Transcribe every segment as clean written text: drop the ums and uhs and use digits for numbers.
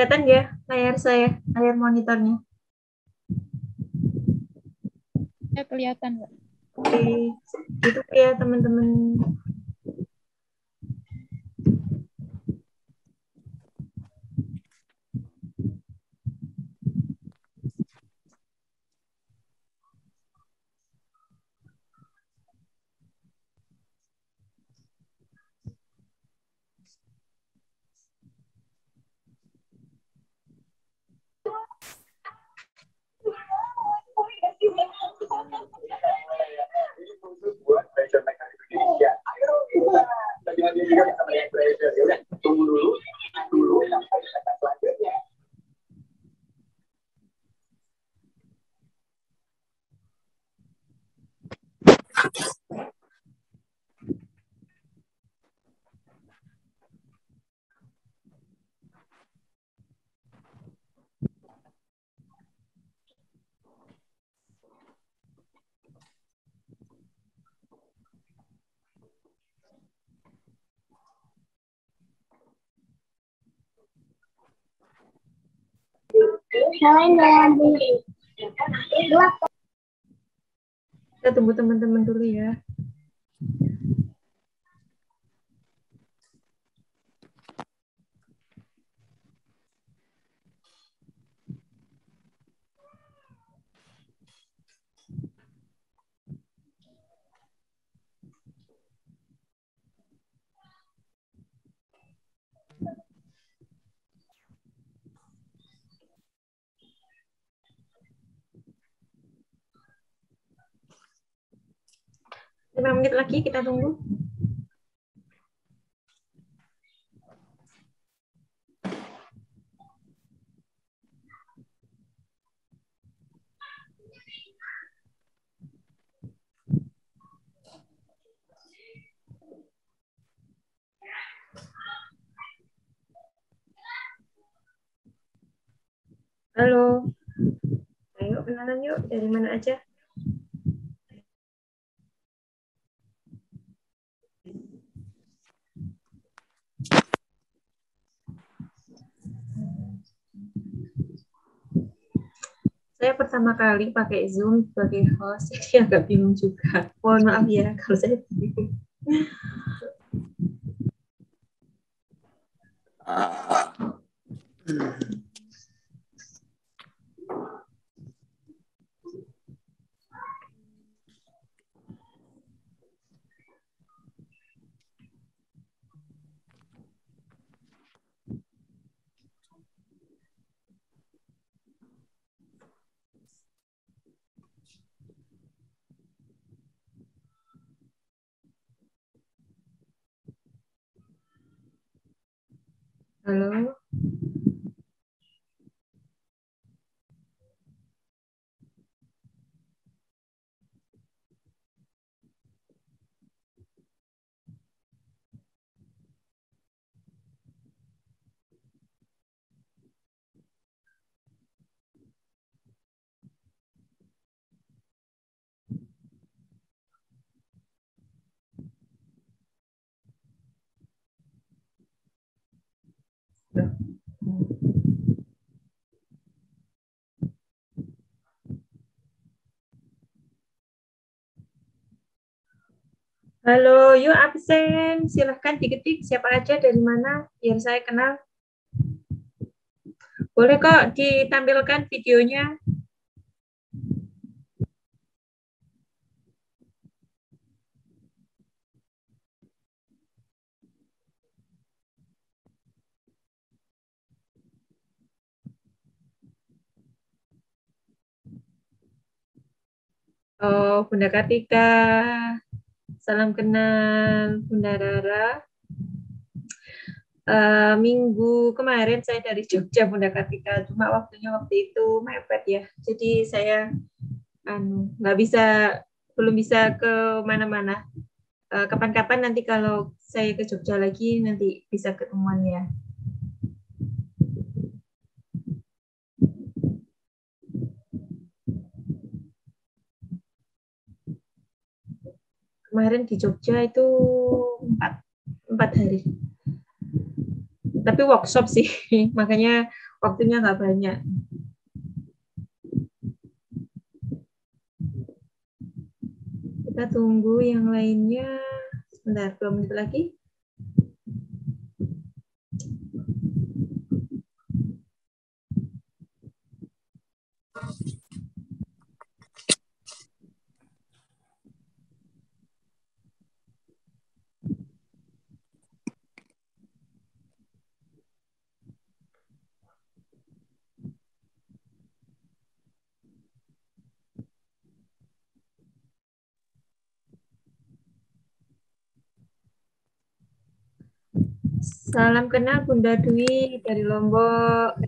Kelihatan ya layar saya, layar monitornya? Ya, kelihatan, Mbak. Oke, gitu ya teman-teman. Kita tunggu teman-teman dulu ya. Lima menit lagi kita tunggu. Halo, ayo kenalan yuk, dari mana aja? Saya pertama kali pakai Zoom sebagai host, jadi agak bingung juga. Mohon maaf ya kalau saya bingung. Halo. Halo, yuk absen. Silahkan diketik siapa aja dari mana, biar saya kenal. Boleh kok ditampilkan videonya. Oh, Bunda Kartika. Salam kenal, Bunda Rara. Minggu kemarin saya dari Jogja, Bunda Kartika. Cuma waktunya waktu itu mepet ya. Jadi saya nggak bisa, belum bisa ke mana-mana. Kapan-kapan nanti kalau saya ke Jogja lagi, nanti bisa ketemuan ya. Kemarin di Jogja itu 4 hari. Tapi workshop sih, makanya waktunya nggak banyak. Kita tunggu yang lainnya. Sebentar, 2 menit lagi. Salam kenal Bunda Dwi dari Lombok.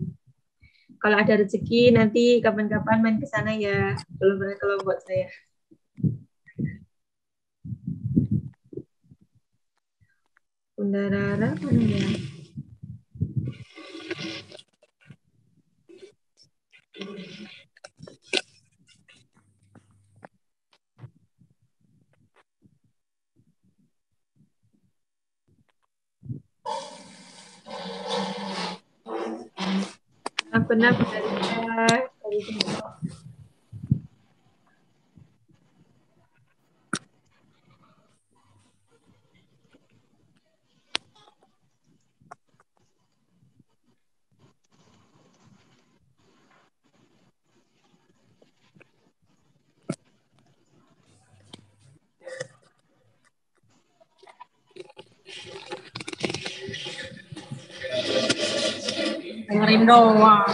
Kalau ada rezeki nanti kapan-kapan main ke sana ya. Belum pernah ke Lombok saya. Bunda Rara mana ya? Salam kenal Bunda Rita dari Lombok. Dengerin doang.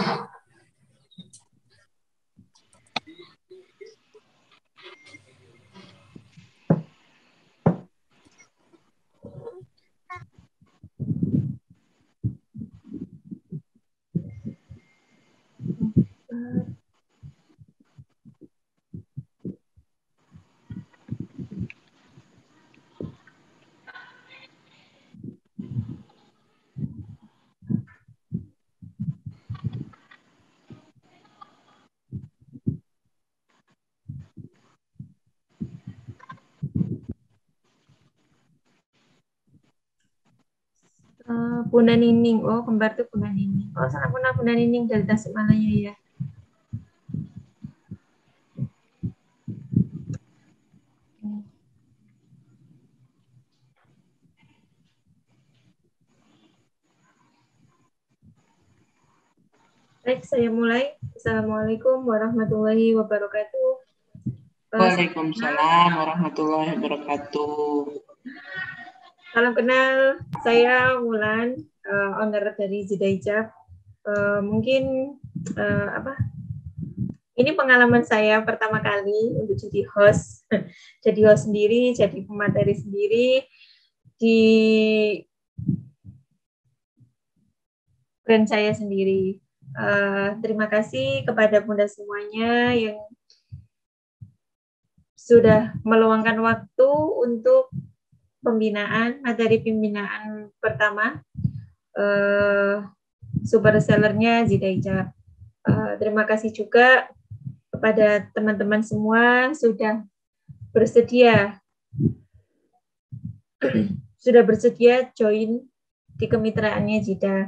Bunda Nining. Oh, kembar tuh Bunda Nining. Oh, salam kenal Bunda Nining dari Tasikmalaya ya. Baik, saya mulai. Assalamualaikum warahmatullahi wabarakatuh. Waalaikumsalam warahmatullahi wabarakatuh. Salam kenal, saya Wulan, owner dari Zidaijab. Mungkin ini pengalaman saya pertama kali untuk jadi host, jadi host sendiri, jadi pemateri sendiri di brand saya sendiri. Terima kasih kepada Bunda semuanya yang sudah meluangkan waktu untuk pembinaan, materi pembinaan pertama, super sellernya Zidaijab. Terima kasih juga kepada teman-teman semua sudah bersedia join di kemitraannya Jida.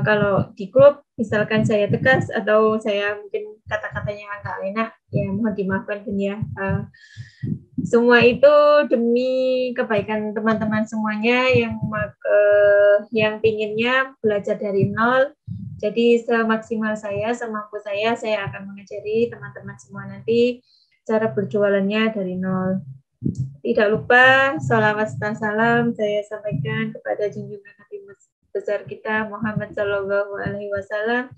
Kalau di grup, misalkan saya tegas atau saya mungkin kata-katanya agak enak, ya mohon dimaafkan Bun ya. Semua itu demi kebaikan teman-teman semuanya yang pinginnya belajar dari nol. Jadi semaksimal saya, semampu saya akan mengajari teman-teman semua nanti cara berjualannya dari nol. Tidak lupa salawat dan salam saya sampaikan kepada junjungan Nabi besar kita Muhammad Shallallahu Alaihi Wasallam,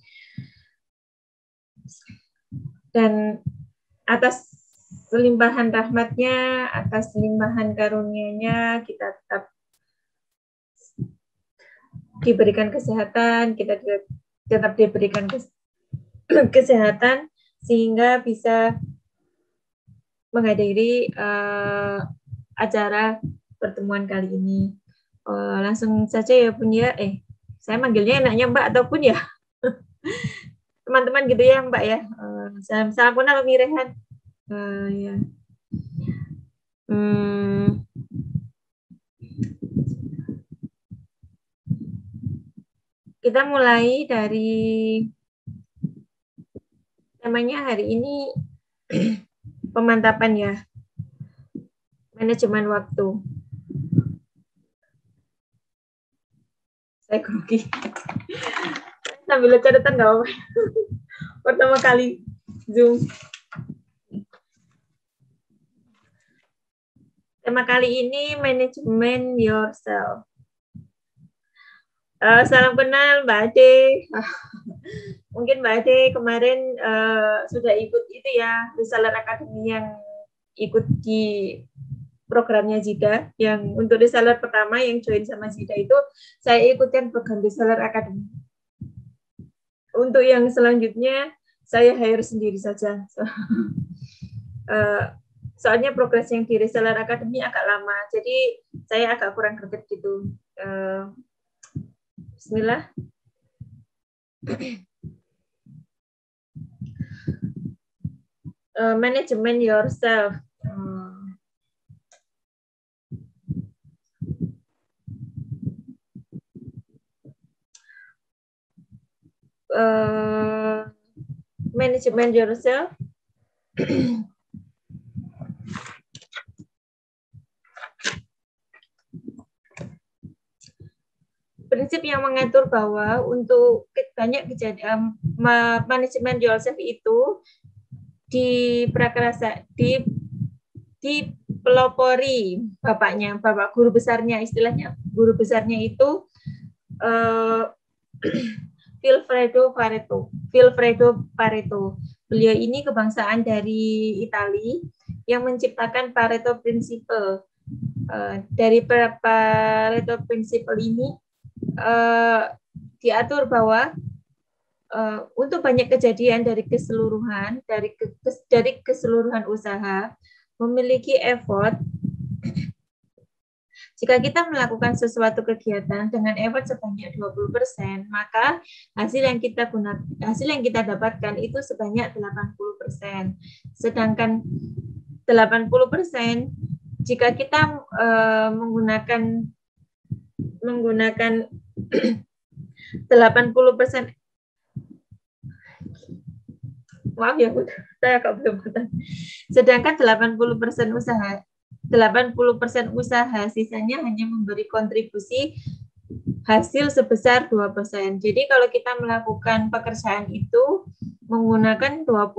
dan atas limpahan rahmatnya, atas limpahan karunia-Nya kita tetap diberikan kesehatan, kita tetap diberikan kesehatan sehingga bisa menghadiri acara pertemuan kali ini. Langsung saja ya Bun ya. Saya manggilnya enaknya Mbak ataupun ya teman-teman gitu ya Mbak ya. Salam kenal Umi Rehan. Ya. Kita mulai dari temanya hari ini pemantapan ya, manajemen waktu. Saya grogi. Sambil catatan nggak apa-apa. Pertama kali Zoom. Tema kali ini manajemen yourself. Salam kenal Mbak Ade. Mungkin Mbak Ade kemarin sudah ikut itu ya, Reseller Academy yang ikut di programnya Zida. Yang untuk reseller pertama yang join sama Zida itu, saya ikutkan program Reseller Academy. Untuk yang selanjutnya, saya hire sendiri saja. Soalnya progres yang di Reseller Academy agak lama, jadi saya agak kurang greget gitu. Bismillah. Management yourself. Management yourself. Prinsip yang mengatur bahwa untuk banyak kejadian manajemen yourself itu dipelopori bapaknya, bapak guru besarnya, istilahnya guru besarnya itu Vilfredo Pareto. Beliau ini kebangsaan dari Italia yang menciptakan Pareto Principle. Dari Pareto Principle ini diatur bahwa untuk banyak kejadian dari keseluruhan usaha memiliki effort. Jika kita melakukan sesuatu kegiatan dengan effort sebanyak 20%, maka hasil yang kita dapatkan itu sebanyak 80%. Sedangkan 80% jika kita menggunakan 80%, maaf ya, saya agak belum. Sedangkan 80% usaha, sisanya hanya memberi kontribusi hasil sebesar 2%. Jadi kalau kita melakukan pekerjaan itu menggunakan 20%,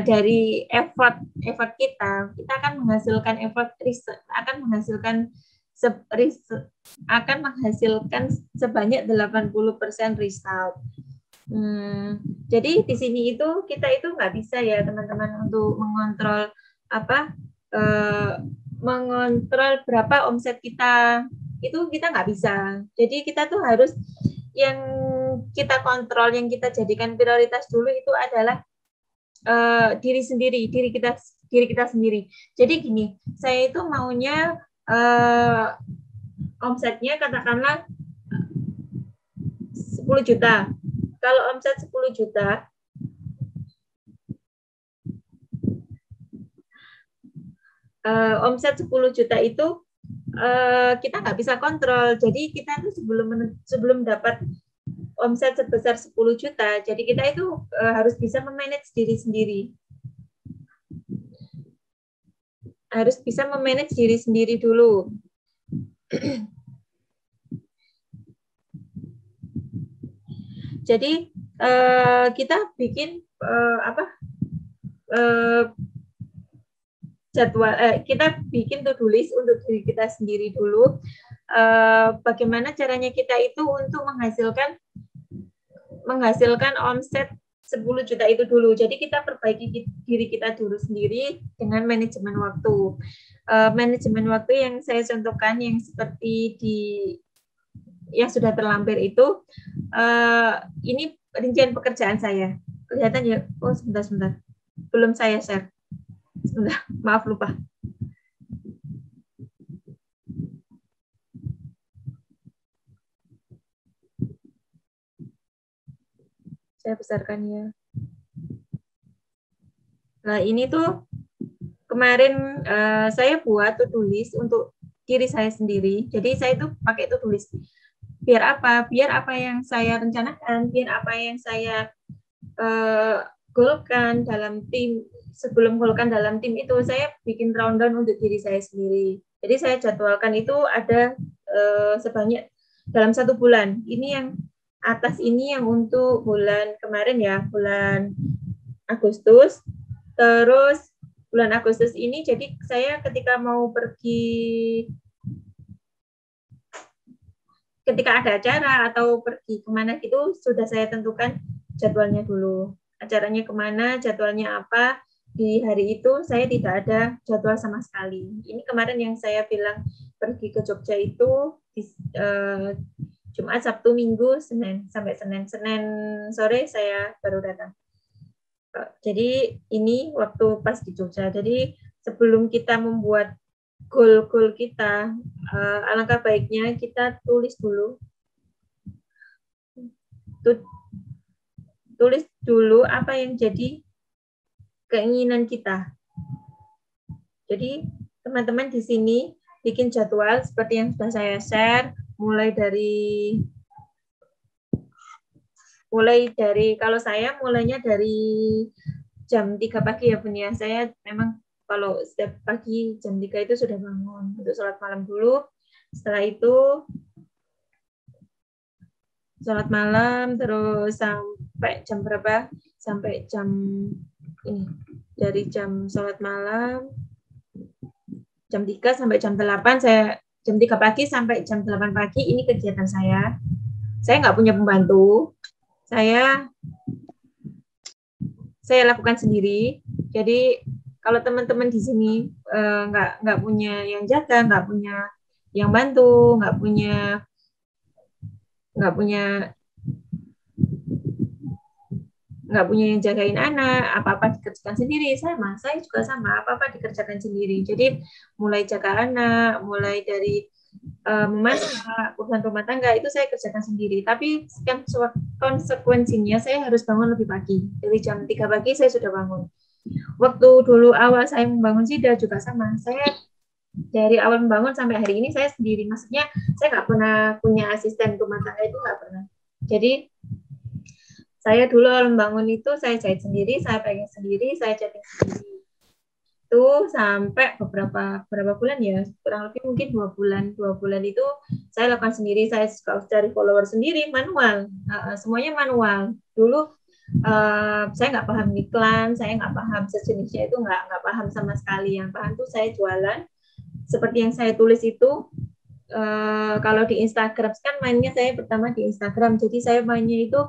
dari effort kita akan menghasilkan sebanyak 80% result. Jadi di sini itu kita itu nggak bisa ya teman-teman untuk mengontrol berapa omset kita, itu kita nggak bisa. Jadi kita tuh harus yang kita kontrol, yang kita jadikan prioritas dulu itu adalah diri kita sendiri. Jadi gini, saya itu maunya omsetnya katakanlah 10 juta. Kalau omset 10 juta, itu kita nggak bisa kontrol. Jadi kita itu sebelum dapat omset sebesar 10 juta, jadi kita itu harus bisa memanage diri sendiri. Harus bisa memanage diri sendiri dulu. Jadi kita bikin jadwal, kita bikin to-do list untuk diri kita sendiri dulu. Bagaimana caranya kita itu untuk menghasilkan omset 10 juta itu dulu. Jadi kita perbaiki diri kita dulu sendiri dengan manajemen waktu. Manajemen waktu yang saya contohkan yang seperti yang sudah terlampir itu, ini rincian pekerjaan saya. Kelihatan ya? Oh, sebentar. Belum saya share. Sebentar, maaf lupa. Saya besarkan ya. Nah, ini tuh kemarin saya buat to-do list untuk diri saya sendiri. Jadi saya itu pakai to-do list. Biar apa? Biar apa yang saya rencanakan, biar apa yang saya goalkan dalam tim, sebelum goalkan dalam tim itu saya bikin rundown untuk diri saya sendiri. Jadi saya jadwalkan itu ada sebanyak dalam 1 bulan. Ini yang atas ini yang untuk bulan kemarin ya, bulan Agustus. Terus bulan Agustus ini, jadi saya ketika mau pergi, ketika ada acara atau pergi kemana itu sudah saya tentukan jadwalnya dulu. Acaranya kemana, jadwalnya apa. Di hari itu saya tidak ada jadwal sama sekali. Ini kemarin yang saya bilang pergi ke Jogja itu Jumat, Sabtu, Minggu, Senin, sampai Senin. Senin sore saya baru datang. Jadi ini waktu pas di Jogja. Jadi sebelum kita membuat goal-goal kita, alangkah baiknya kita tulis dulu. Tulis dulu apa yang jadi keinginan kita. Jadi teman-teman di sini bikin jadwal seperti yang sudah saya share, mulai dari kalau saya mulainya dari jam 3 pagi ya Bun ya. Saya memang kalau setiap pagi jam 3 itu sudah bangun untuk sholat malam dulu. Setelah itu sholat malam, terus sampai jam berapa? Sampai jam ini. Dari jam sholat malam jam 3 sampai jam 8, saya jam 3 pagi sampai jam 8 pagi ini kegiatan saya. Saya nggak punya pembantu. Saya lakukan sendiri. Jadi kalau teman-teman di sini nggak punya yang jaga, nggak punya yang bantu, nggak punya yang jagain anak, apa-apa dikerjakan sendiri. Saya juga sama, apa-apa dikerjakan sendiri. Jadi mulai jaga anak, mulai dari memasak, urusan rumah tangga itu saya kerjakan sendiri. Tapi konsekuensinya saya harus bangun lebih pagi. Dari jam 3 pagi saya sudah bangun. Waktu dulu awal saya membangun SIDA juga sama. Saya dari awal membangun sampai hari ini saya sendiri. Maksudnya saya nggak pernah punya asisten rumah tangga, itu nggak pernah. Jadi saya dulu awal membangun itu saya jahit sendiri, saya pakai sendiri, saya chatting sendiri. Itu sampai berapa bulan ya, kurang lebih mungkin 2 bulan itu saya lakukan sendiri. Saya cari follower sendiri manual, semuanya manual. Dulu saya nggak paham iklan, saya nggak paham sejenisnya, itu nggak paham sama sekali. Yang paham tuh saya jualan seperti yang saya tulis itu. Kalau di Instagram kan mainnya saya pertama di Instagram, jadi saya mainnya itu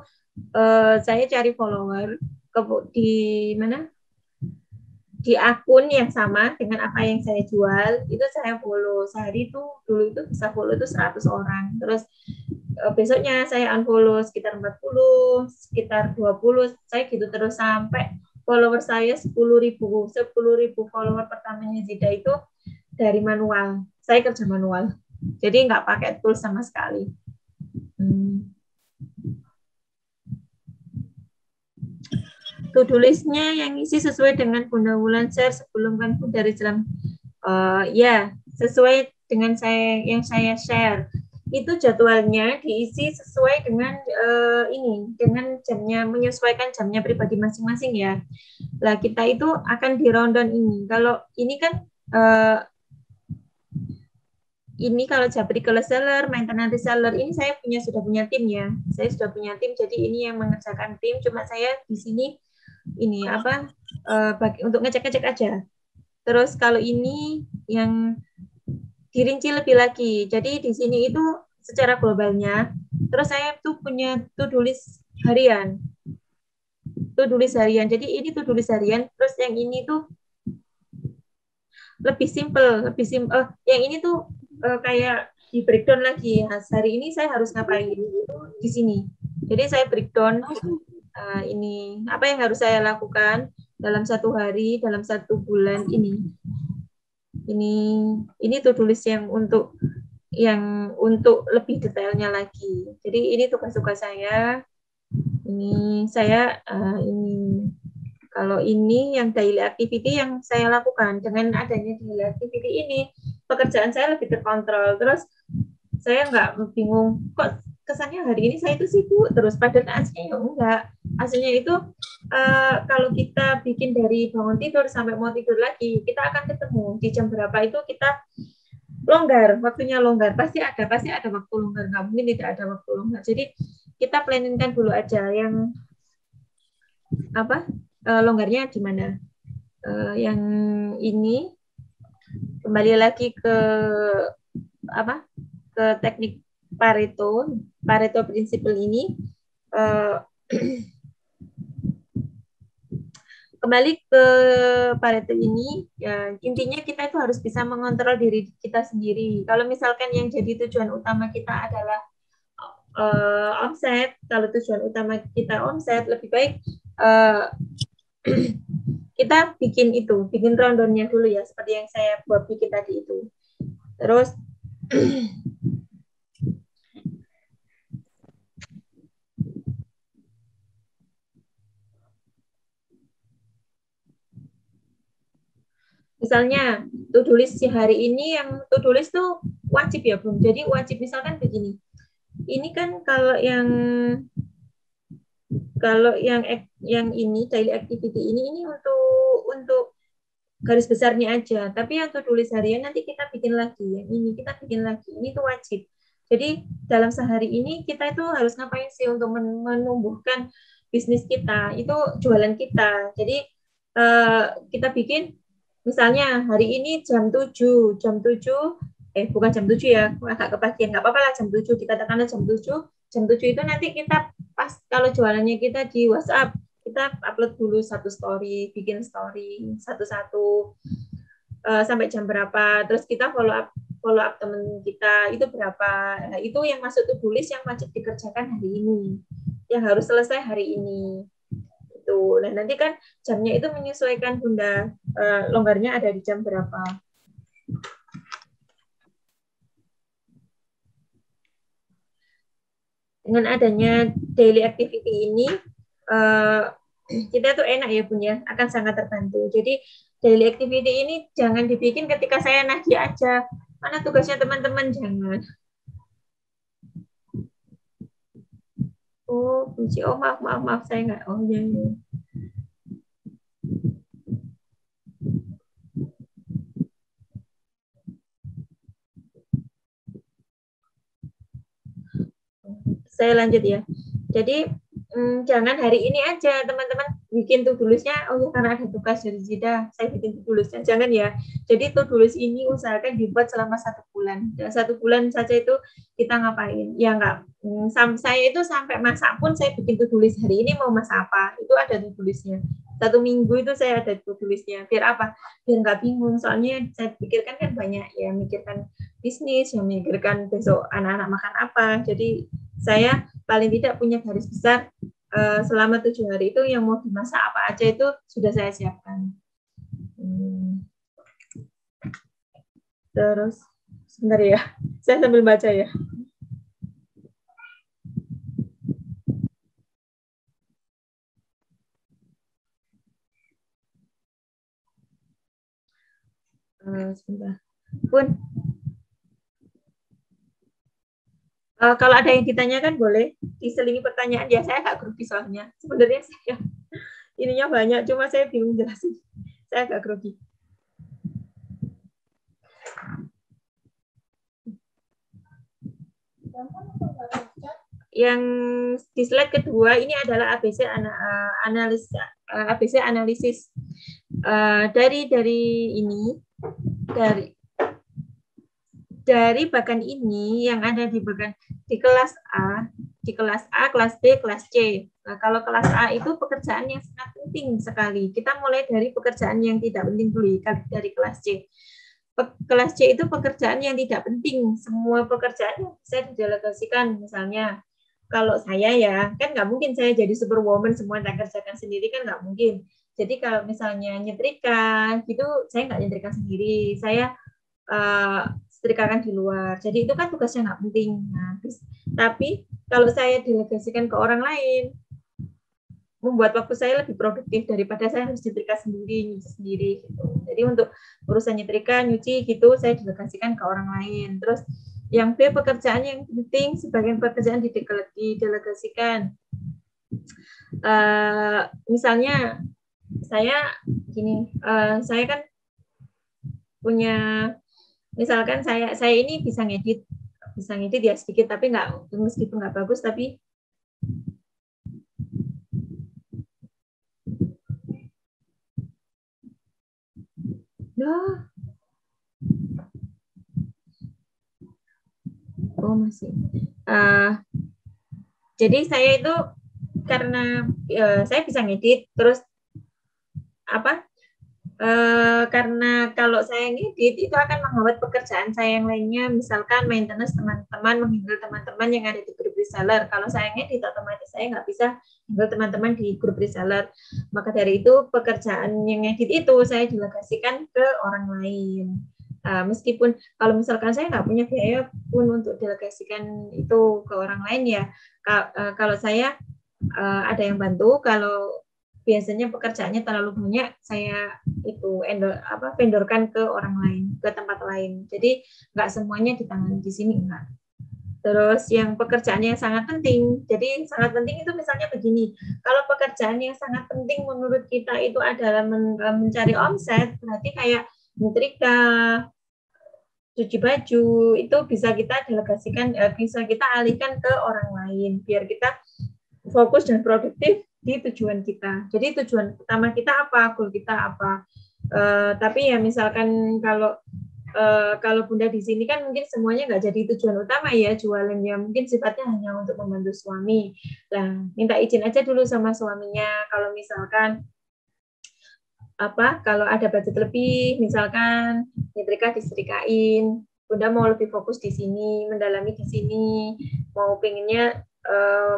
saya cari follower di mana, di akun yang sama dengan apa yang saya jual, itu saya follow. Sehari itu dulu itu bisa follow itu 100 orang. Terus besoknya saya unfollow sekitar 40, sekitar 20, saya gitu terus sampai follower saya 10.000 follower pertamanya Zida itu dari manual. Saya kerja manual. Jadi nggak pakai tools sama sekali. To-do list-nya yang isi sesuai dengan Bunda Wulan share sebelum kan dari jam ya sesuai dengan yang saya share itu jadwalnya diisi sesuai dengan dengan jamnya, menyesuaikan jamnya pribadi masing-masing ya. Lah kita itu akan di rundown ini. Kalau ini kan ini kalau Japri kalau seller, maintenance reseller ini saya sudah punya tim ya. Saya sudah punya tim, jadi ini yang mengerjakan tim. Cuma saya di sini ini untuk ngecek-ngecek aja. Terus kalau ini yang dirinci lebih lagi. Jadi di sini itu secara globalnya. Terus saya tuh punya to-do list harian. To-do list harian. Jadi ini to-do list harian. Terus yang ini tuh lebih simple. Yang ini tuh kayak di breakdown lagi. Hari ini saya harus ngapain di sini. Jadi saya breakdown ini apa yang harus saya lakukan dalam 1 hari, dalam 1 bulan ini. Ini to-do list yang untuk lebih detailnya lagi. Jadi ini tugas-tugas saya. Ini saya ini Kalau ini yang daily activity yang saya lakukan, dengan adanya daily activity ini, pekerjaan saya lebih terkontrol. Terus saya nggak bingung, kok kesannya hari ini saya itu sibuk terus, padahal aslinya ya enggak. Aslinya itu kalau kita bikin dari bangun tidur sampai mau tidur lagi, kita akan ketemu di jam berapa itu kita longgar, waktunya longgar. Pasti ada waktu longgar, nggak mungkin tidak ada waktu longgar. Jadi kita planningkan dulu aja yang longgarnya di mana. Yang ini kembali lagi ke ke teknik Pareto Principle ini. Kembali ke Pareto ini, ya, intinya kita itu harus bisa mengontrol diri kita sendiri. Kalau misalkan yang jadi tujuan utama kita adalah omset, kalau tujuan utama kita omset, lebih baik kita bikin rundown-nya dulu ya, seperti yang saya buat bikin tadi itu. Terus misalnya to-do list si hari ini, yang to-do list tuh wajib ya, Bung. Jadi wajib, misalkan begini. Ini kan kalau yang ini daily activity ini untuk garis besarnya aja. Tapi yang to-do list harian nanti kita bikin lagi. Yang ini kita bikin lagi. Ini tuh wajib. Jadi dalam sehari ini kita itu harus ngapain sih untuk menumbuhkan bisnis kita? Itu jualan kita. Jadi kita bikin misalnya hari ini jam 7, bukan jam 7 ya, agak kebagian, nggak apa-apa lah jam 7, dikatakanlah jam 7 itu nanti kita pas kalau jualannya kita di WhatsApp, kita upload dulu satu story, bikin story satu-satu sampai jam berapa, terus kita follow up temen kita itu berapa. Nah, itu yang masuk to-do list yang wajib dikerjakan hari ini, yang harus selesai hari ini. Nah, nanti kan jamnya itu menyesuaikan Bunda, longgarnya ada di jam berapa. Dengan adanya daily activity ini, kita tuh enak ya Bun ya, akan sangat terbantu. Jadi daily activity ini jangan dibikin ketika saya nagih aja, mana tugasnya teman-teman, jangan. Oh, kunci. Oh, maaf, saya nggak. Oh, iya. Saya lanjut ya. Jadi jangan hari ini aja teman-teman bikin to-do list-nya, oh ya karena ada tugas dari Zida, saya bikin to-do list-nya. Jangan ya. Jadi to-do list ini usahakan dibuat selama 1 bulan. Dan 1 bulan saja itu kita ngapain? Ya enggak. Saya itu sampai masak pun saya bikin to-do list. Hari ini mau masak apa? Itu ada to-do list-nya. 1 minggu itu saya ada to-do list-nya. Biar apa? Biar nggak bingung. Soalnya saya pikirkan kan banyak ya, mikirkan bisnis, yang mikirkan besok anak-anak makan apa. Jadi saya paling tidak punya garis besar selama 7 hari itu yang mau dimasak apa aja itu sudah saya siapkan. Terus sebentar ya, saya sambil baca ya. Sebentar. Bun, kalau ada yang ditanyakan boleh diselingi pertanyaan ya, saya agak grogi soalnya. Sebenarnya saya ininya banyak, cuma saya bingung jelasin. Saya agak grogi. Yang di slide kedua ini adalah ABC analisis. Dari ini dari bagan ini yang ada di bagan di kelas A, kelas B, kelas C. Nah, kalau kelas A itu pekerjaan yang sangat penting sekali. Kita mulai dari pekerjaan yang tidak penting dulu, dari kelas C. Kelas C itu pekerjaan yang tidak penting. Semua pekerjaan yang bisa didelegasikan. Misalnya, kalau saya ya, kan nggak mungkin saya jadi superwoman semua saya kerjakan sendiri, kan nggak mungkin. Jadi kalau misalnya nyetrika, gitu, saya nggak nyetrika sendiri. Saya setrikakan di luar. Jadi itu kan tugasnya nggak penting. Nah, tapi kalau saya delegasikan ke orang lain, membuat waktu saya lebih produktif daripada saya harus nyetrika sendiri, nyuci sendiri gitu. Jadi untuk urusan nyetrika, nyuci gitu saya delegasikan ke orang lain. Terus yang B, pekerjaan yang penting sebagian pekerjaan didelegasikan. Misalnya saya gini, saya kan punya, misalkan saya ini bisa ngedit ya sedikit, tapi nggak, meskipun nggak bagus tapi masih. Jadi saya itu karena saya bisa ngedit, terus apa? Karena kalau saya ngedit itu akan menghambat pekerjaan saya yang lainnya, misalkan maintenance teman-teman, menghandle teman-teman yang ada di grup reseller. Kalau saya ngedit otomatis saya nggak bisa handle teman-teman di grup reseller. Maka dari itu pekerjaan yang ngedit itu saya delegasikan ke orang lain. Meskipun kalau misalkan saya nggak punya biaya pun untuk delegasikan itu ke orang lain ya, kalau saya ada yang bantu, kalau biasanya pekerjaannya terlalu banyak, saya itu vendorkan ke orang lain, ke tempat lain. Jadi nggak semuanya ditangani di sini, enggak. Terus yang pekerjaan yang sangat penting, jadi sangat penting itu misalnya begini, kalau pekerjaan yang sangat penting menurut kita itu adalah mencari omset, berarti kayak nyetrika, cuci baju, itu bisa kita delegasikan, bisa kita alihkan ke orang lain, biar kita fokus dan produktif di tujuan kita. Jadi tujuan utama kita apa, goal kita apa. Tapi ya misalkan kalau Bunda di sini kan mungkin semuanya nggak jadi tujuan utama ya jualannya, mungkin sifatnya hanya untuk membantu suami. Nah, minta izin aja dulu sama suaminya kalau misalkan kalau ada budget lebih, misalkan nyetrika disetrikain, Bunda mau lebih fokus di sini, mendalami di sini, mau pengennya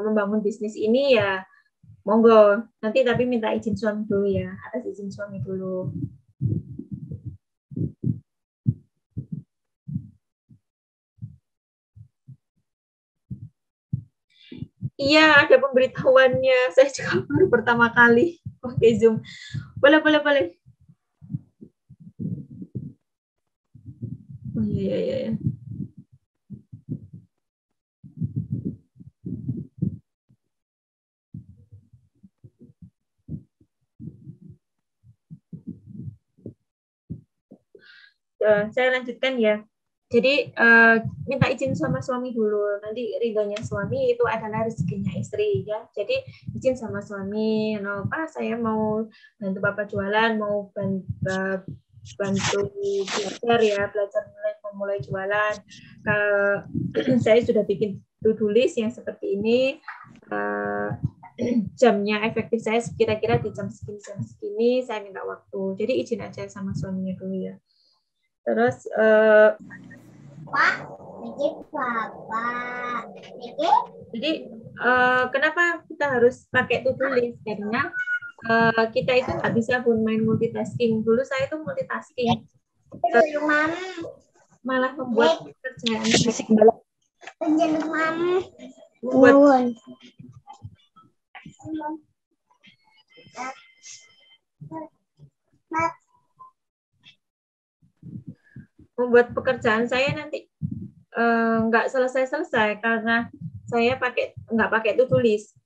membangun bisnis ini ya monggo, nanti tapi minta izin suami dulu ya, atas izin suami dulu. Iya, ada pemberitahuannya. Saya juga baru pertama kali pakai Zoom. Boleh. Oh iya. Saya lanjutkan ya. Jadi minta izin sama suami dulu. Nanti ridhonya suami itu adalah rezekinya istri ya. Jadi izin sama suami, Pak saya mau bantu Bapak jualan, mau bantu belajar mulai jualan. Saya sudah bikin to-do list yang seperti ini. Jamnya efektif saya kira-kira di jam segini saya minta waktu. Jadi izin aja sama suaminya dulu ya. Terus jadi kenapa kita harus pakai to-do list? Karena kita itu nggak bisa main multitasking. Dulu saya itu multitasking, malah membuat pekerjaan membuat pekerjaan saya nanti nggak selesai karena saya nggak pakai to-do list.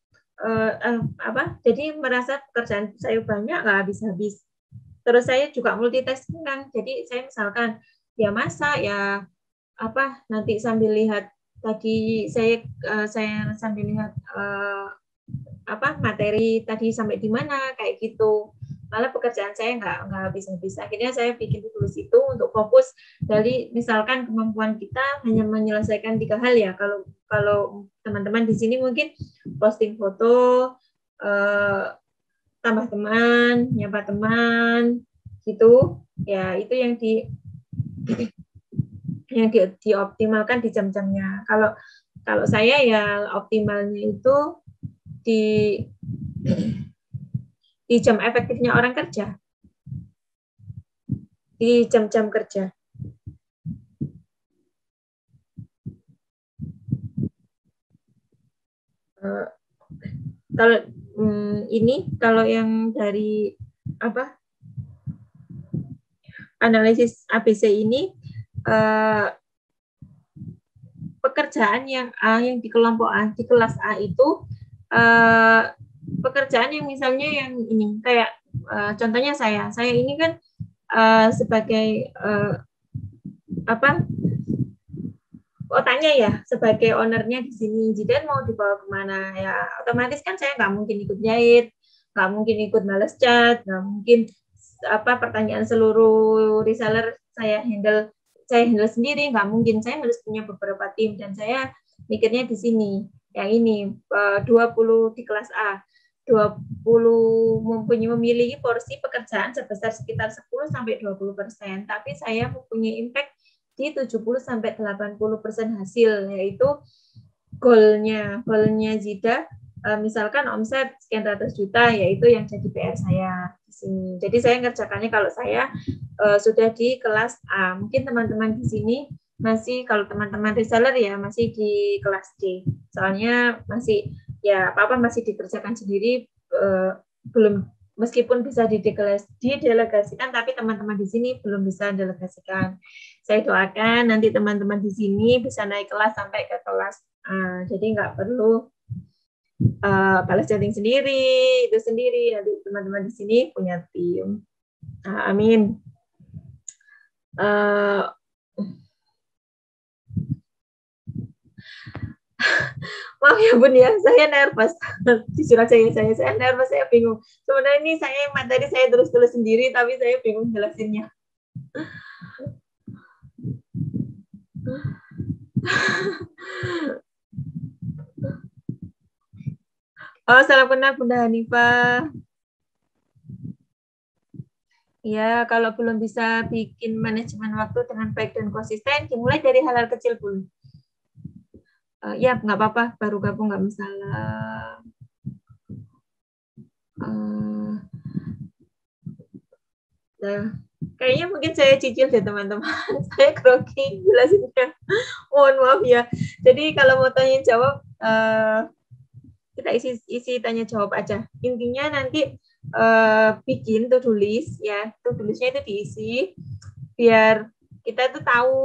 Jadi merasa pekerjaan saya banyak nggak habis-habis. Terus saya juga multitasking kan, jadi saya misalkan ya masak ya nanti sambil lihat tadi saya sambil lihat materi tadi sampai di mana kayak gitu. Malah pekerjaan saya nggak habis-habis. Akhirnya saya bikin tulis itu untuk fokus dari misalkan kemampuan kita hanya menyelesaikan 3 hal ya. Kalau teman-teman di sini mungkin posting foto, tambah teman, nyapa teman, gitu. Ya itu yang dioptimalkan di jam-jamnya. Kalau saya ya optimalnya itu di jam efektifnya orang kerja, di jam-jam kerja. Kalau ini kalau yang dari analisis ABC ini pekerjaan yang A yang di kelompok A di kelas A itu pekerjaan yang misalnya yang ini kayak contohnya saya ini kan sebagai tanya ya sebagai ownernya di sini, Jidan mau dibawa kemana ya, otomatis kan saya nggak mungkin ikut jahit, nggak mungkin ikut balas chat, nggak mungkin pertanyaan seluruh reseller saya handle sendiri, nggak mungkin. Saya harus punya beberapa tim dan saya mikirnya di sini yang ini 20 di kelas A 20 memiliki porsi pekerjaan sebesar sekitar 10-20%, tapi saya mempunyai impact di 70-80% hasil, yaitu goalnya Zida misalkan omset sekian ratus juta, yaitu yang jadi PR saya di sini. Jadi saya ngerjakannya kalau saya sudah di kelas A. Mungkin teman-teman di sini masih, kalau teman-teman reseller ya masih di kelas D. Soalnya masih ya apa-apa masih dikerjakan sendiri, belum, meskipun bisa didelegasikan, tapi teman-teman di sini belum bisa delegasikan. Saya doakan nanti teman-teman di sini bisa naik kelas sampai ke kelas A. Jadi nggak perlu balas chatting sendiri, itu sendiri. Nanti teman-teman di sini punya tim. Amin. Maaf ya Bun ya, saya nervous. Jujur aja ya, saya nervous, saya bingung. Sebenarnya ini saya materi saya tulis sendiri, tapi saya bingung jelasinnya. Oh, salam kenal Bunda Hanifah. Ya, kalau belum bisa bikin manajemen waktu dengan baik dan konsisten, dimulai dari hal-hal kecil dulu. Ya, nggak apa-apa, baru gabung nggak masalah. Kayaknya mungkin saya cicil deh teman-teman. Saya grogi jelasinnya. Mohon maaf ya. Jadi kalau mau tanya jawab, kita isi tanya jawab aja. Intinya nanti bikin to-do list ya. To-do listnya itu diisi biar kita tuh tahu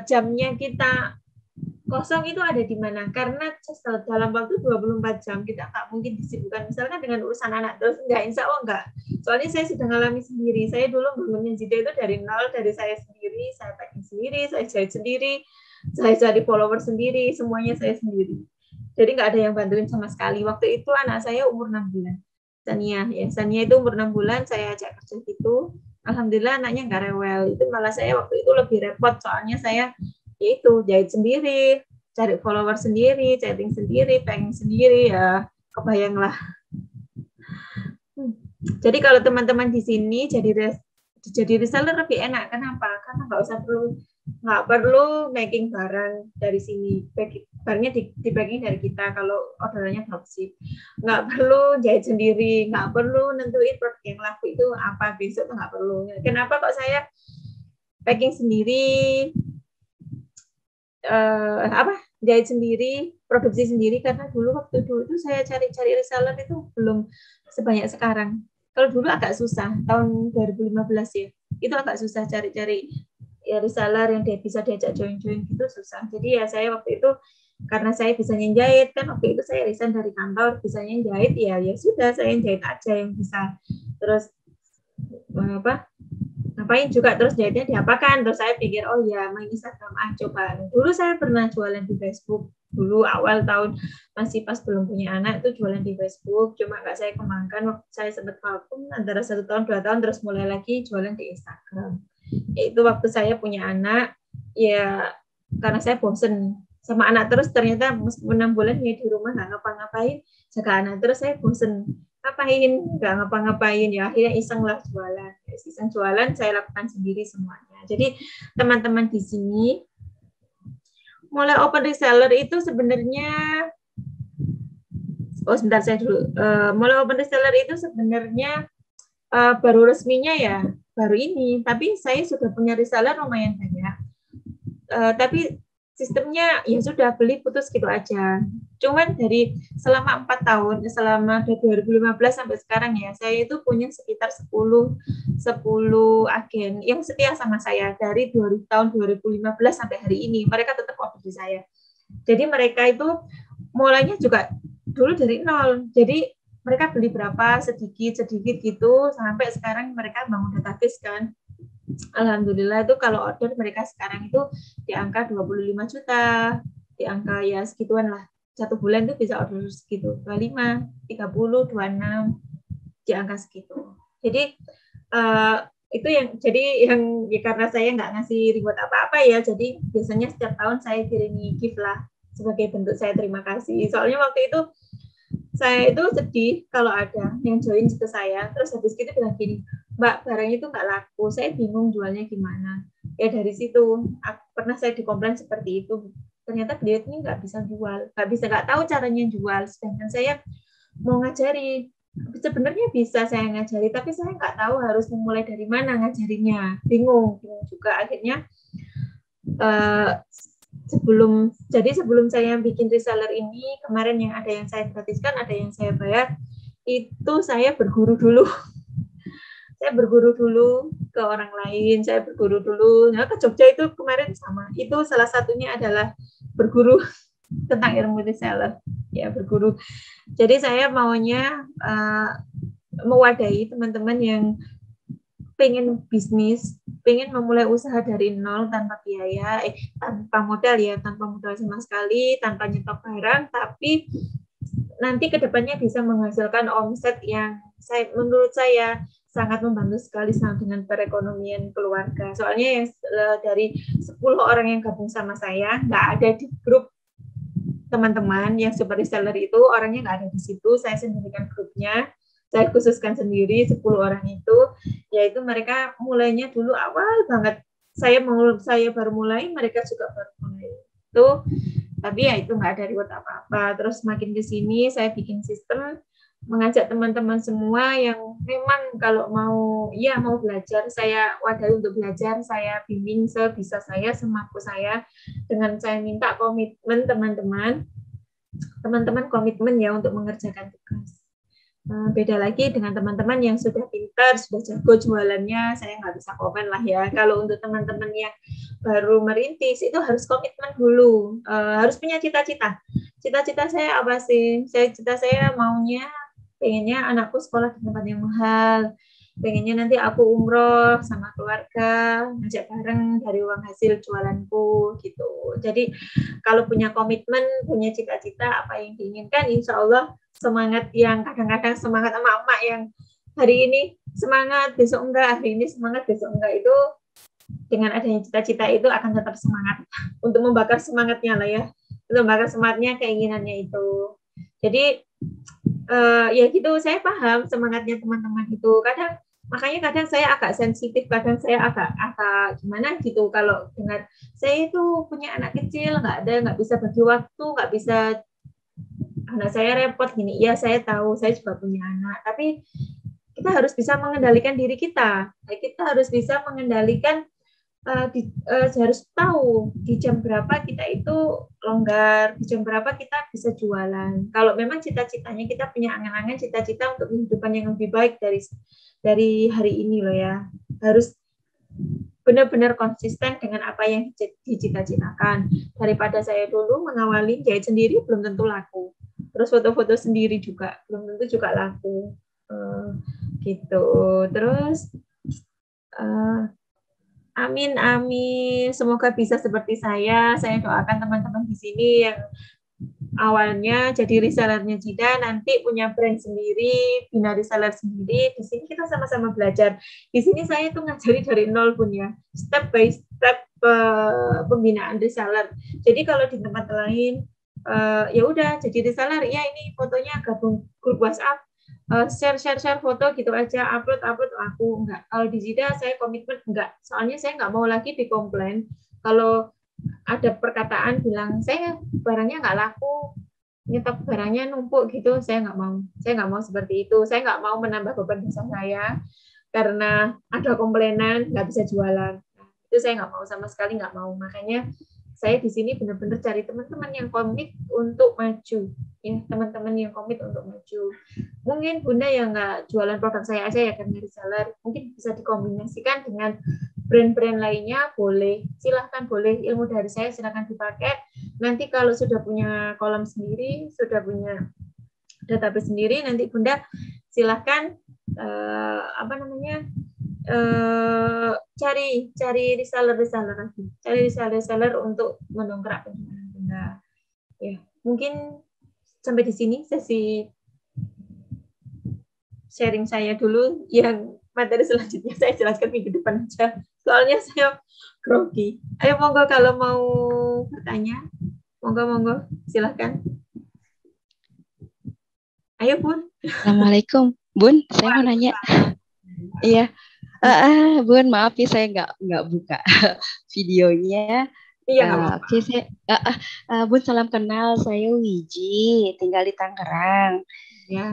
jamnya kita kosong itu ada di mana, karena dalam waktu 24 jam kita nggak mungkin disibukkan misalkan dengan urusan anak terus, enggak, insya Allah enggak. Soalnya saya sudah ngalami sendiri, saya dulu bangunnya Jida itu dari nol, dari saya sendiri, saya packing sendiri, saya jahit sendiri, saya cari follower sendiri, semuanya saya sendiri, jadi nggak ada yang bantuin sama sekali. Waktu itu anak saya umur 6 bulan, Sania itu umur 6 bulan, saya ajak kerja gitu, alhamdulillah anaknya nggak rewel. Itu malah saya waktu itu lebih repot, soalnya saya itu jahit sendiri, cari follower sendiri, chatting sendiri, packing sendiri, ya kebayanglah. Jadi kalau teman-teman di sini jadi reseller lebih enak. Kenapa? Karena nggak perlu making barang dari sini, barangnya di packing dari kita kalau orderannya dropship. Nggak perlu jahit sendiri, nggak perlu nentuin produk yang laku itu apa besok, nggak perlu. Kenapa kok saya packing sendiri, jahit sendiri, produksi sendiri? Karena dulu waktu itu saya cari reseller itu belum sebanyak sekarang. Kalau dulu agak susah, tahun 2015 ya, itu agak susah cari ya reseller yang bisa diajak join gitu, susah. Jadi ya saya waktu itu karena saya bisa jahit kan, waktu itu saya resign dari kantor, bisa jahit ya sudah, saya jahit aja yang bisa. Terus ngapain juga, terus jahitnya diapakan, terus saya pikir oh ya main Instagram coba. Dulu saya pernah jualan di Facebook, dulu awal tahun masih pas belum punya anak itu jualan di Facebook, cuma nggak saya kembangkan. Waktu saya sempat vakum antara 1 tahun 2 tahun, terus mulai lagi jualan di Instagram. Itu waktu saya punya anak ya, karena saya bosen sama anak terus, ternyata meskipun 6 bulan ya di rumah nggak ngapa-ngapain jaga anak terus, saya bosen ngapain, nggak ngapa-ngapain, ya akhirnya iseng lah jualan, saya lakukan sendiri semuanya. Jadi teman-teman di sini mulai open reseller itu sebenarnya, sebentar saya dulu, mulai open reseller itu sebenarnya baru resminya ya baru ini, tapi saya sudah punya reseller lumayan banyak, tapi sistemnya ya sudah beli putus gitu aja. Cuman dari selama 4 tahun, selama dari 2015 sampai sekarang ya, saya itu punya sekitar 10 agen yang setia sama saya dari tahun 2015 sampai hari ini. Mereka tetap order di saya. Jadi mereka itu mulainya juga dulu dari nol. Jadi mereka beli berapa sedikit gitu sampai sekarang mereka bangun database kan. Alhamdulillah itu kalau order mereka sekarang itu di angka 25 juta, di angka ya segituan lah. Satu bulan itu bisa order segitu, 25, 30, 26, di angka segitu. Jadi itu yang ya karena saya nggak ngasih reward apa-apa ya, jadi biasanya setiap tahun saya kirimi gift lah sebagai bentuk saya terima kasih. Soalnya waktu itu saya itu sedih kalau ada yang join ke saya, terus habis itu bilang gini, Mbak, barang itu nggak laku, saya bingung jualnya gimana. Ya dari situ, pernah saya dikomplain seperti itu. Ternyata beliau ini nggak bisa jual, nggak tahu caranya jual. Sedangkan saya mau ngajari, sebenarnya bisa saya ngajari, tapi saya nggak tahu harus memulai dari mana ngajarinya. Bingung juga. Akhirnya sebelum saya bikin reseller ini, kemarin yang ada yang saya gratiskan, ada yang saya bayar, itu saya berguru dulu. Saya berguru dulu ke orang lain, saya berguru dulu. Nah, ke Jogja itu kemarin sama. Itu salah satunya adalah berguru tentang ilmu reseller. Ya, berguru. Jadi saya maunya mewadahi teman-teman yang pengen bisnis, pengen memulai usaha dari nol tanpa biaya, tanpa modal ya, tanpa modal sama sekali, tanpa nyetok barang, tapi nanti kedepannya bisa menghasilkan omset yang menurut saya sangat membantu sekali sama dengan perekonomian keluarga. Soalnya yang dari 10 orang yang gabung sama saya, nggak ada di grup teman-teman yang super reseller itu, orangnya nggak ada di situ, saya sendirikan grupnya. Saya khususkan sendiri 10 orang itu, yaitu mereka mulainya dulu awal banget. Saya baru mulai, mereka juga baru mulai. Itu, tapi ya itu nggak ada reward apa-apa. Terus makin ke sini saya bikin sistem mengajak teman-teman semua yang memang kalau mau belajar, saya wadahi untuk belajar, saya bimbing sebisa saya, semampu saya, dengan saya minta komitmen teman-teman komitmen ya untuk mengerjakan tugas. Beda lagi dengan teman-teman yang sudah pintar, sudah jago jualannya, saya nggak bisa komen lah ya. Kalau untuk teman-teman yang baru merintis, itu harus komitmen dulu, harus punya cita-cita. Cita-cita saya apa sih? Saya maunya, pengennya anakku sekolah di tempat yang mahal, pengennya nanti aku umroh sama keluarga, ngajak bareng dari uang hasil jualanku gitu. Jadi kalau punya komitmen, punya cita-cita apa yang diinginkan, insya Allah semangat yang kadang-kadang semangat emak-emak yang hari ini semangat, besok enggak, hari ini semangat, besok enggak, itu dengan adanya cita-cita itu akan tetap semangat untuk membakar semangatnya lah ya, untuk membakar semangatnya, keinginannya itu. Jadi ya gitu, saya paham semangatnya teman-teman itu. Makanya kadang saya agak sensitif, kadang saya agak gimana gitu kalau dengar saya itu punya anak kecil, nggak bisa bagi waktu, nggak bisa, anak saya repot gini. Ya saya tahu, saya juga punya anak, tapi kita harus bisa mengendalikan diri kita. Kita harus bisa mengendalikan, harus tahu di jam berapa kita itu longgar, di jam berapa kita bisa jualan. Kalau memang cita-citanya kita punya angan-angan cita-cita untuk kehidupan yang lebih baik dari hari ini loh ya, harus benar-benar konsisten dengan apa yang dicita-citakan. Daripada saya dulu mengawali jahit sendiri belum tentu laku, terus foto-foto sendiri juga belum tentu juga laku, gitu. Terus amin, semoga bisa seperti saya doakan teman-teman di sini yang awalnya jadi resellernya Jida, nanti punya brand sendiri, bina reseller sendiri. Di sini kita sama-sama belajar. Di sini saya tuh ngajari dari nol pun ya, step by step pembinaan reseller. Jadi kalau di tempat lain, ya udah jadi reseller, ya ini fotonya gabung grup WhatsApp, share foto gitu aja, upload aku enggak. Kalau di Jida saya komitmen enggak, soalnya saya enggak mau lagi dikomplain kalau ada perkataan bilang saya barangnya nggak laku, nyetok barangnya numpuk gitu, saya nggak mau seperti itu. Saya nggak mau menambah beban dosa saya karena ada komplainan nggak bisa jualan. Itu saya nggak mau, sama sekali nggak mau. Makanya saya di sini benar-benar cari teman-teman yang komit untuk maju, ya teman-teman yang komit untuk maju. Mungkin Bunda yang nggak jualan produk saya aja ya kan reseller, mungkin bisa dikombinasikan dengan brand-brand lainnya, boleh, silahkan, boleh, ilmu dari saya silahkan dipakai. Nanti kalau sudah punya kolam sendiri, sudah punya database sendiri, nanti Bunda silahkan cari reseller untuk mendongkrak penjualan Bunda. Ya, mungkin sampai di sini sesi sharing saya dulu. Yang materi selanjutnya saya jelaskan minggu depan aja. Soalnya saya grogi. Ayo monggo kalau mau bertanya, monggo silahkan. Ayo Bun. Assalamualaikum, Bun. Saya mau nanya. Iya, Bun, maaf ya saya nggak buka videonya. Iya. Oke, saya, Bun, salam kenal. Saya Wiji, tinggal di Tangerang. Ya.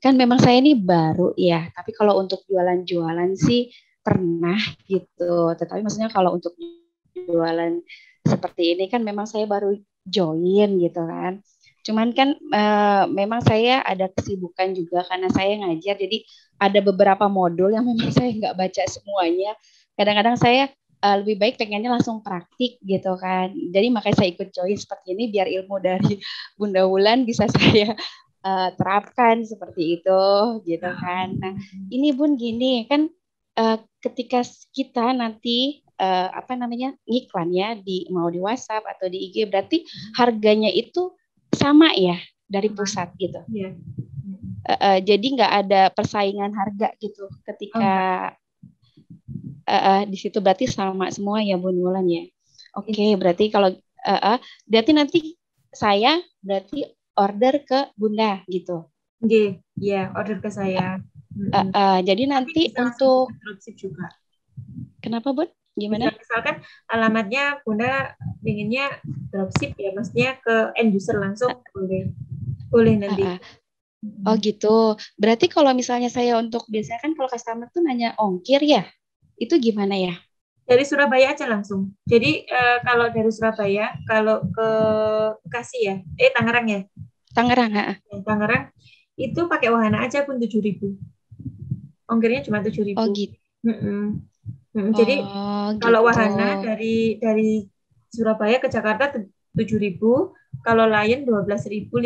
Kan memang saya ini baru ya, tapi kalau untuk jualan-jualan sih pernah gitu. Tetapi maksudnya kalau untuk jualan seperti ini kan memang saya baru join gitu kan. Cuman kan memang saya ada kesibukan juga karena saya ngajar, jadi ada beberapa modul yang memang saya nggak baca semuanya. Kadang-kadang saya lebih baik pengennya langsung praktik gitu kan. Jadi makanya saya ikut join seperti ini biar ilmu dari Bunda Wulan bisa saya terapkan seperti itu gitu kan. Nah ini Bun gini kan ketika kita nanti ngiklan ya mau di WhatsApp atau di IG, berarti harganya itu sama ya dari pusat gitu. Iya. Jadi nggak ada persaingan harga gitu ketika di situ, berarti sama semua ya Bun Wulan ya. Oke, berarti kalau berarti nanti saya berarti order ke Bunda gitu. Iya, order ke saya. Jadi nanti untuk dropship juga. Kenapa Bun? Gimana? Misalkan alamatnya Bunda inginnya dropship ya, maksudnya ke end user langsung, boleh nanti. Oh gitu. Berarti kalau misalnya saya untuk biasanya kan kalau customer tuh nanya ongkir ya, itu gimana ya? Dari Surabaya aja langsung. Jadi kalau dari Surabaya, kalau ke Bekasi ya, Tangerang ya. Tangerang, Tangerang itu pakai wahana aja pun 7.000. Ongkirnya cuma 7.000. Oh gitu. Jadi kalau gitu. wahana dari Surabaya ke Jakarta 7.000, kalau Lion 12.500.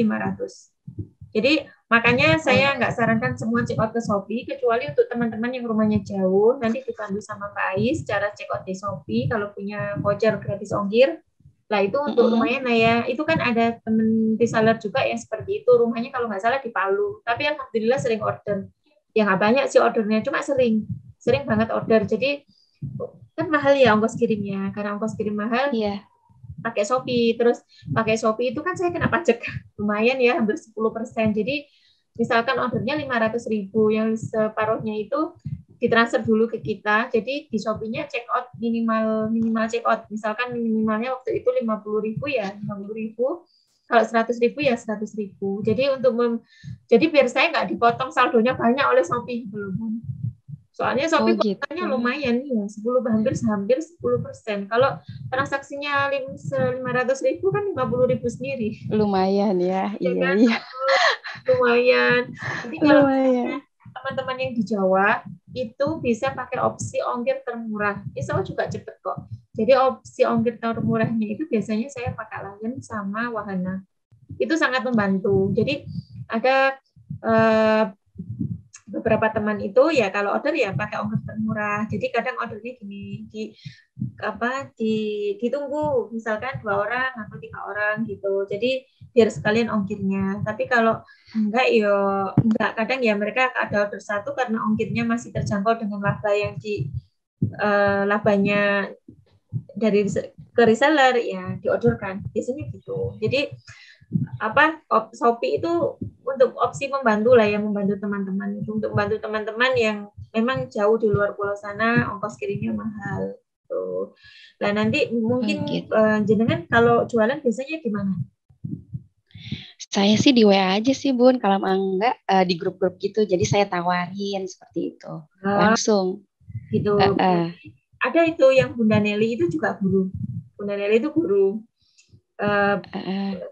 Jadi makanya saya nggak sarankan semua check out ke Shopee, kecuali untuk teman-teman yang rumahnya jauh, nanti dipandu sama Pak Ais cara check out di Shopee kalau punya voucher gratis ongkir. Lah itu untuk lumayan lah ya. Itu kan ada temen reseller juga yang seperti itu, rumahnya kalau nggak salah di Palu, tapi alhamdulillah sering order. Ya nggak banyak sih ordernya, cuma sering banget order. Jadi kan mahal ya ongkos kirimnya, karena ongkos kirim mahal. Iya. Pakai Shopee, terus pakai Shopee itu kan saya kena pajak lumayan ya, hampir 10%. Jadi misalkan ordernya 500.000, yang separuhnya itu ditransfer dulu ke kita. Jadi di Shopee-nya check out minimal check out. Misalkan minimalnya waktu itu 50.000 ya, 50.000. Kalau 100.000 ya 100.000. Jadi jadi biar saya nggak dipotong saldonya banyak oleh Shopee belum. Soalnya Shopee potongannya lumayan ya, hampir 10%. Kalau transaksinya 500.000 kan 50.000 sendiri. Lumayan ya, iya. Lumayan. Jadi kalau teman-teman yang di Jawa itu bisa pakai opsi ongkir termurah. Insya Allah juga cepet kok. Jadi opsi ongkir termurahnya itu biasanya saya pakai Lion sama Wahana. Itu sangat membantu. Jadi ada beberapa teman itu ya kalau order ya pakai ongkir termurah. Jadi kadang ordernya gini, ditunggu misalkan 2 orang atau 3 orang gitu. Jadi biar sekalian ongkirnya. Tapi kalau enggak kadang ya mereka ada order satu karena ongkirnya masih terjangkau dengan laba yang labanya dari ke reseller ya diorderkan. Biasanya gitu. Jadi Shopee itu untuk opsi membantu lah ya, membantu teman-teman itu, untuk membantu teman-teman yang memang jauh di luar pulau sana, ongkos kirimnya mahal tuh. Nah nanti mungkin jenengan kalau jualan biasanya gimana? Saya sih di WA aja sih Bun, kalau enggak di grup-grup gitu, jadi saya tawarin seperti itu langsung gitu. Ada itu yang Bunda Nelly itu juga guru Bunda Nelly itu guru.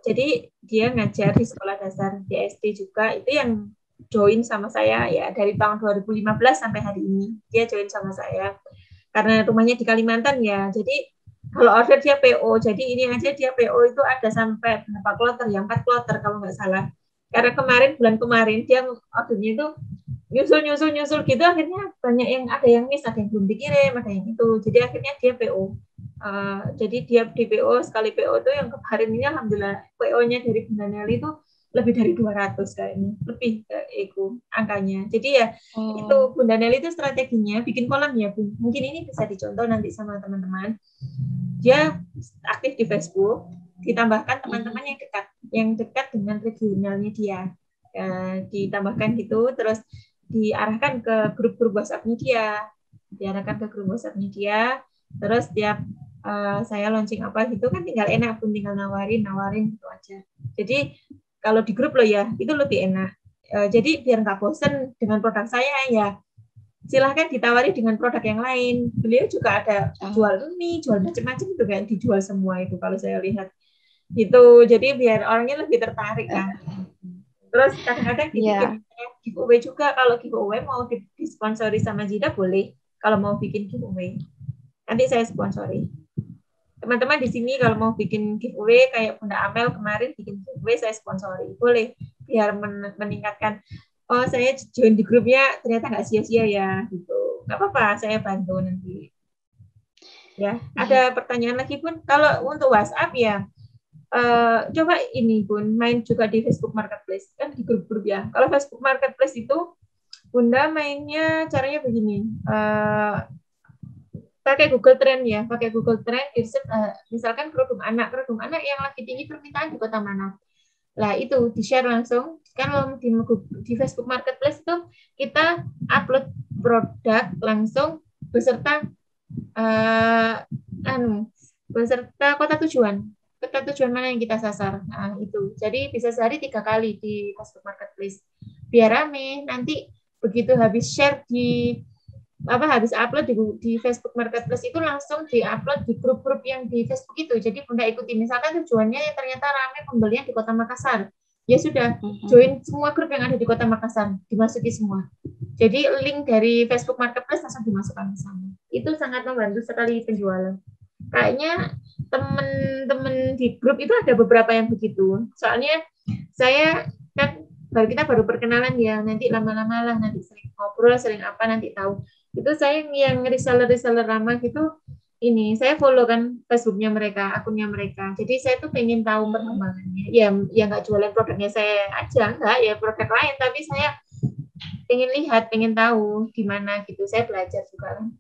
Jadi dia ngajar di sekolah dasar di SD juga. Itu yang join sama saya ya dari tahun 2015 sampai hari ini. Dia join sama saya. Karena rumahnya di Kalimantan ya. Jadi kalau order dia PO. Jadi ini aja dia PO itu ada sampai berapa kloter ya? 4 kloter kalau nggak salah. Karena bulan kemarin dia ordernya itu nyusul gitu, akhirnya banyak yang ada yang miss, ada yang belum dikirim, ada yang itu. Jadi akhirnya dia PO. Jadi dia di PO, sekali PO itu yang kemarin ini alhamdulillah PO-nya dari Bunda Nelly itu lebih dari 200 kayaknya, lebih itu angkanya. Jadi ya itu Bunda Nelly itu strateginya bikin kolam ya, Bu. Mungkin ini bisa dicontoh nanti sama teman-teman. Dia aktif di Facebook, ditambahkan teman-teman yang dekat dengan regionalnya dia. Ditambahkan gitu, terus diarahkan ke grup-grup WhatsApp-nya dia, terus tiap saya launching apa gitu kan tinggal enak pun, tinggal nawarin gitu aja. Jadi kalau di grup loh ya, itu lebih enak. Jadi biar nggak bosen dengan produk saya ya, silahkan ditawari dengan produk yang lain. Beliau juga ada jual mie, jual macam-macam itu kan, dijual semua itu kalau saya lihat. Gitu, jadi biar orangnya lebih tertarik kan. Terus kadang-kadang dibikin giveaway juga. Kalau giveaway mau disponsori sama Jida boleh. Kalau mau bikin giveaway, nanti saya sponsori. Teman-teman di sini kalau mau bikin giveaway kayak Bunda Amel kemarin bikin giveaway, saya sponsori. Boleh, biar meningkatkan. Oh, saya join di grupnya ternyata nggak sia-sia ya, gitu. Nggak apa-apa, saya bantu nanti. Ya, ada pertanyaan lagi Bun? Kalau untuk WhatsApp ya, coba ini Bun, main juga di Facebook Marketplace, kan di grup-grup ya. Kalau Facebook Marketplace itu, Bunda mainnya caranya begini, pakai Google Trend ya, pakai Google Trend, misalkan produk anak yang lagi tinggi permintaan di kota mana. Lah itu di-share langsung, kan di Facebook Marketplace itu kita upload produk langsung beserta beserta kota tujuan mana yang kita sasar. Nah, itu. Jadi bisa sehari 3 kali di Facebook Marketplace. Biar rame. Nanti begitu habis share habis upload di Facebook Marketplace itu langsung di-upload di grup-grup yang di Facebook itu. Jadi Bunda ikuti. Misalkan tujuannya ternyata rame pembelian di Kota Makassar. Ya sudah, join semua grup yang ada di Kota Makassar, dimasuki semua. Jadi link dari Facebook Marketplace langsung dimasukkan ke sana. Itu sangat membantu sekali penjualan. Kayaknya teman-teman di grup itu ada beberapa yang begitu. Soalnya saya kan kita baru perkenalan ya, nanti lama-lama lah, nanti sering ngobrol, sering apa nanti tahu. Itu saya yang reseller ramah gitu, ini saya follow kan Facebooknya mereka, akunnya mereka. Jadi saya tuh pengen tahu perkembangannya. Ya nggak jualan produknya saya aja, enggak ya produk lain, tapi saya pengen tahu gimana gitu. Saya belajar juga kan.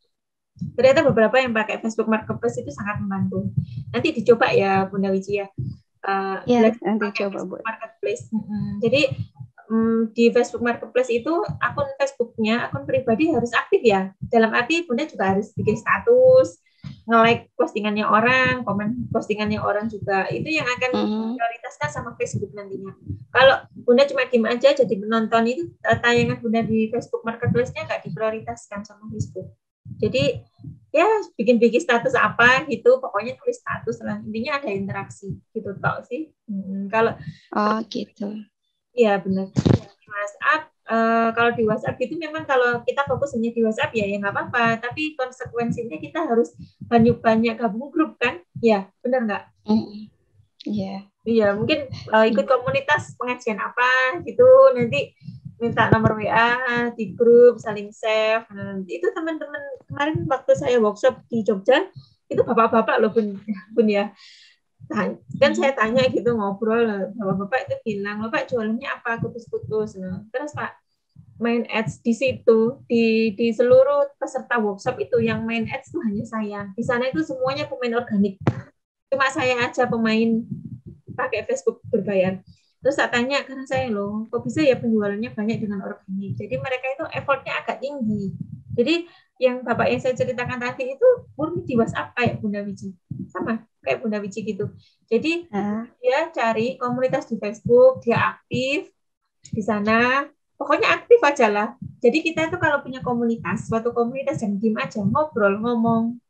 Ternyata beberapa yang pakai Facebook Marketplace itu sangat membantu. Nanti dicoba ya Bunda Wiji ya. Nanti coba Facebook Marketplace. Jadi di Facebook Marketplace itu akun pribadi harus aktif ya. Dalam arti Bunda juga harus bikin status, nge-like postingannya orang, komen postingannya orang juga. Itu yang akan diprioritaskan sama Facebook nantinya. Kalau Bunda cuma diem aja jadi penonton, itu tayangan Bunda di Facebook Marketplace-nya nggak diprioritaskan sama Facebook. Jadi ya bikin status apa gitu, pokoknya tulis status lah, intinya ada interaksi gitu tau sih. Kalau gitu. Iya benar. Di WhatsApp, kalau di WhatsApp gitu memang kalau kita fokus hanya di WhatsApp ya nggak apa-apa, tapi konsekuensinya kita harus banyak gabung grup kan, ya benar nggak? Iya mungkin ikut komunitas pengajian apa gitu, nanti minta nomor WA di grup, saling save. Itu teman-teman kemarin waktu saya workshop di Jogja, itu bapak-bapak loh Bun ya. Kan saya tanya gitu, ngobrol, bapak-bapak itu bilang, Pak jualannya apa, putus-putus. Terus Pak main ads di situ, di seluruh peserta workshop itu yang main ads itu hanya saya. Di sana itu semuanya pemain organik. Cuma saya aja pemain pakai Facebook berbayar. Terus saya tanya, karena saya loh, kok bisa ya penjualannya banyak dengan organik? Jadi mereka itu effortnya agak tinggi. Jadi yang Bapak yang saya ceritakan tadi itu murni di WhatsApp kayak Bunda Wiji. Sama, kayak Bunda Wiji gitu. Jadi dia cari komunitas di Facebook, dia aktif di sana. Pokoknya aktif aja lah. Jadi kita itu kalau punya komunitas, suatu komunitas yang diem aja, ngobrol, ngomong.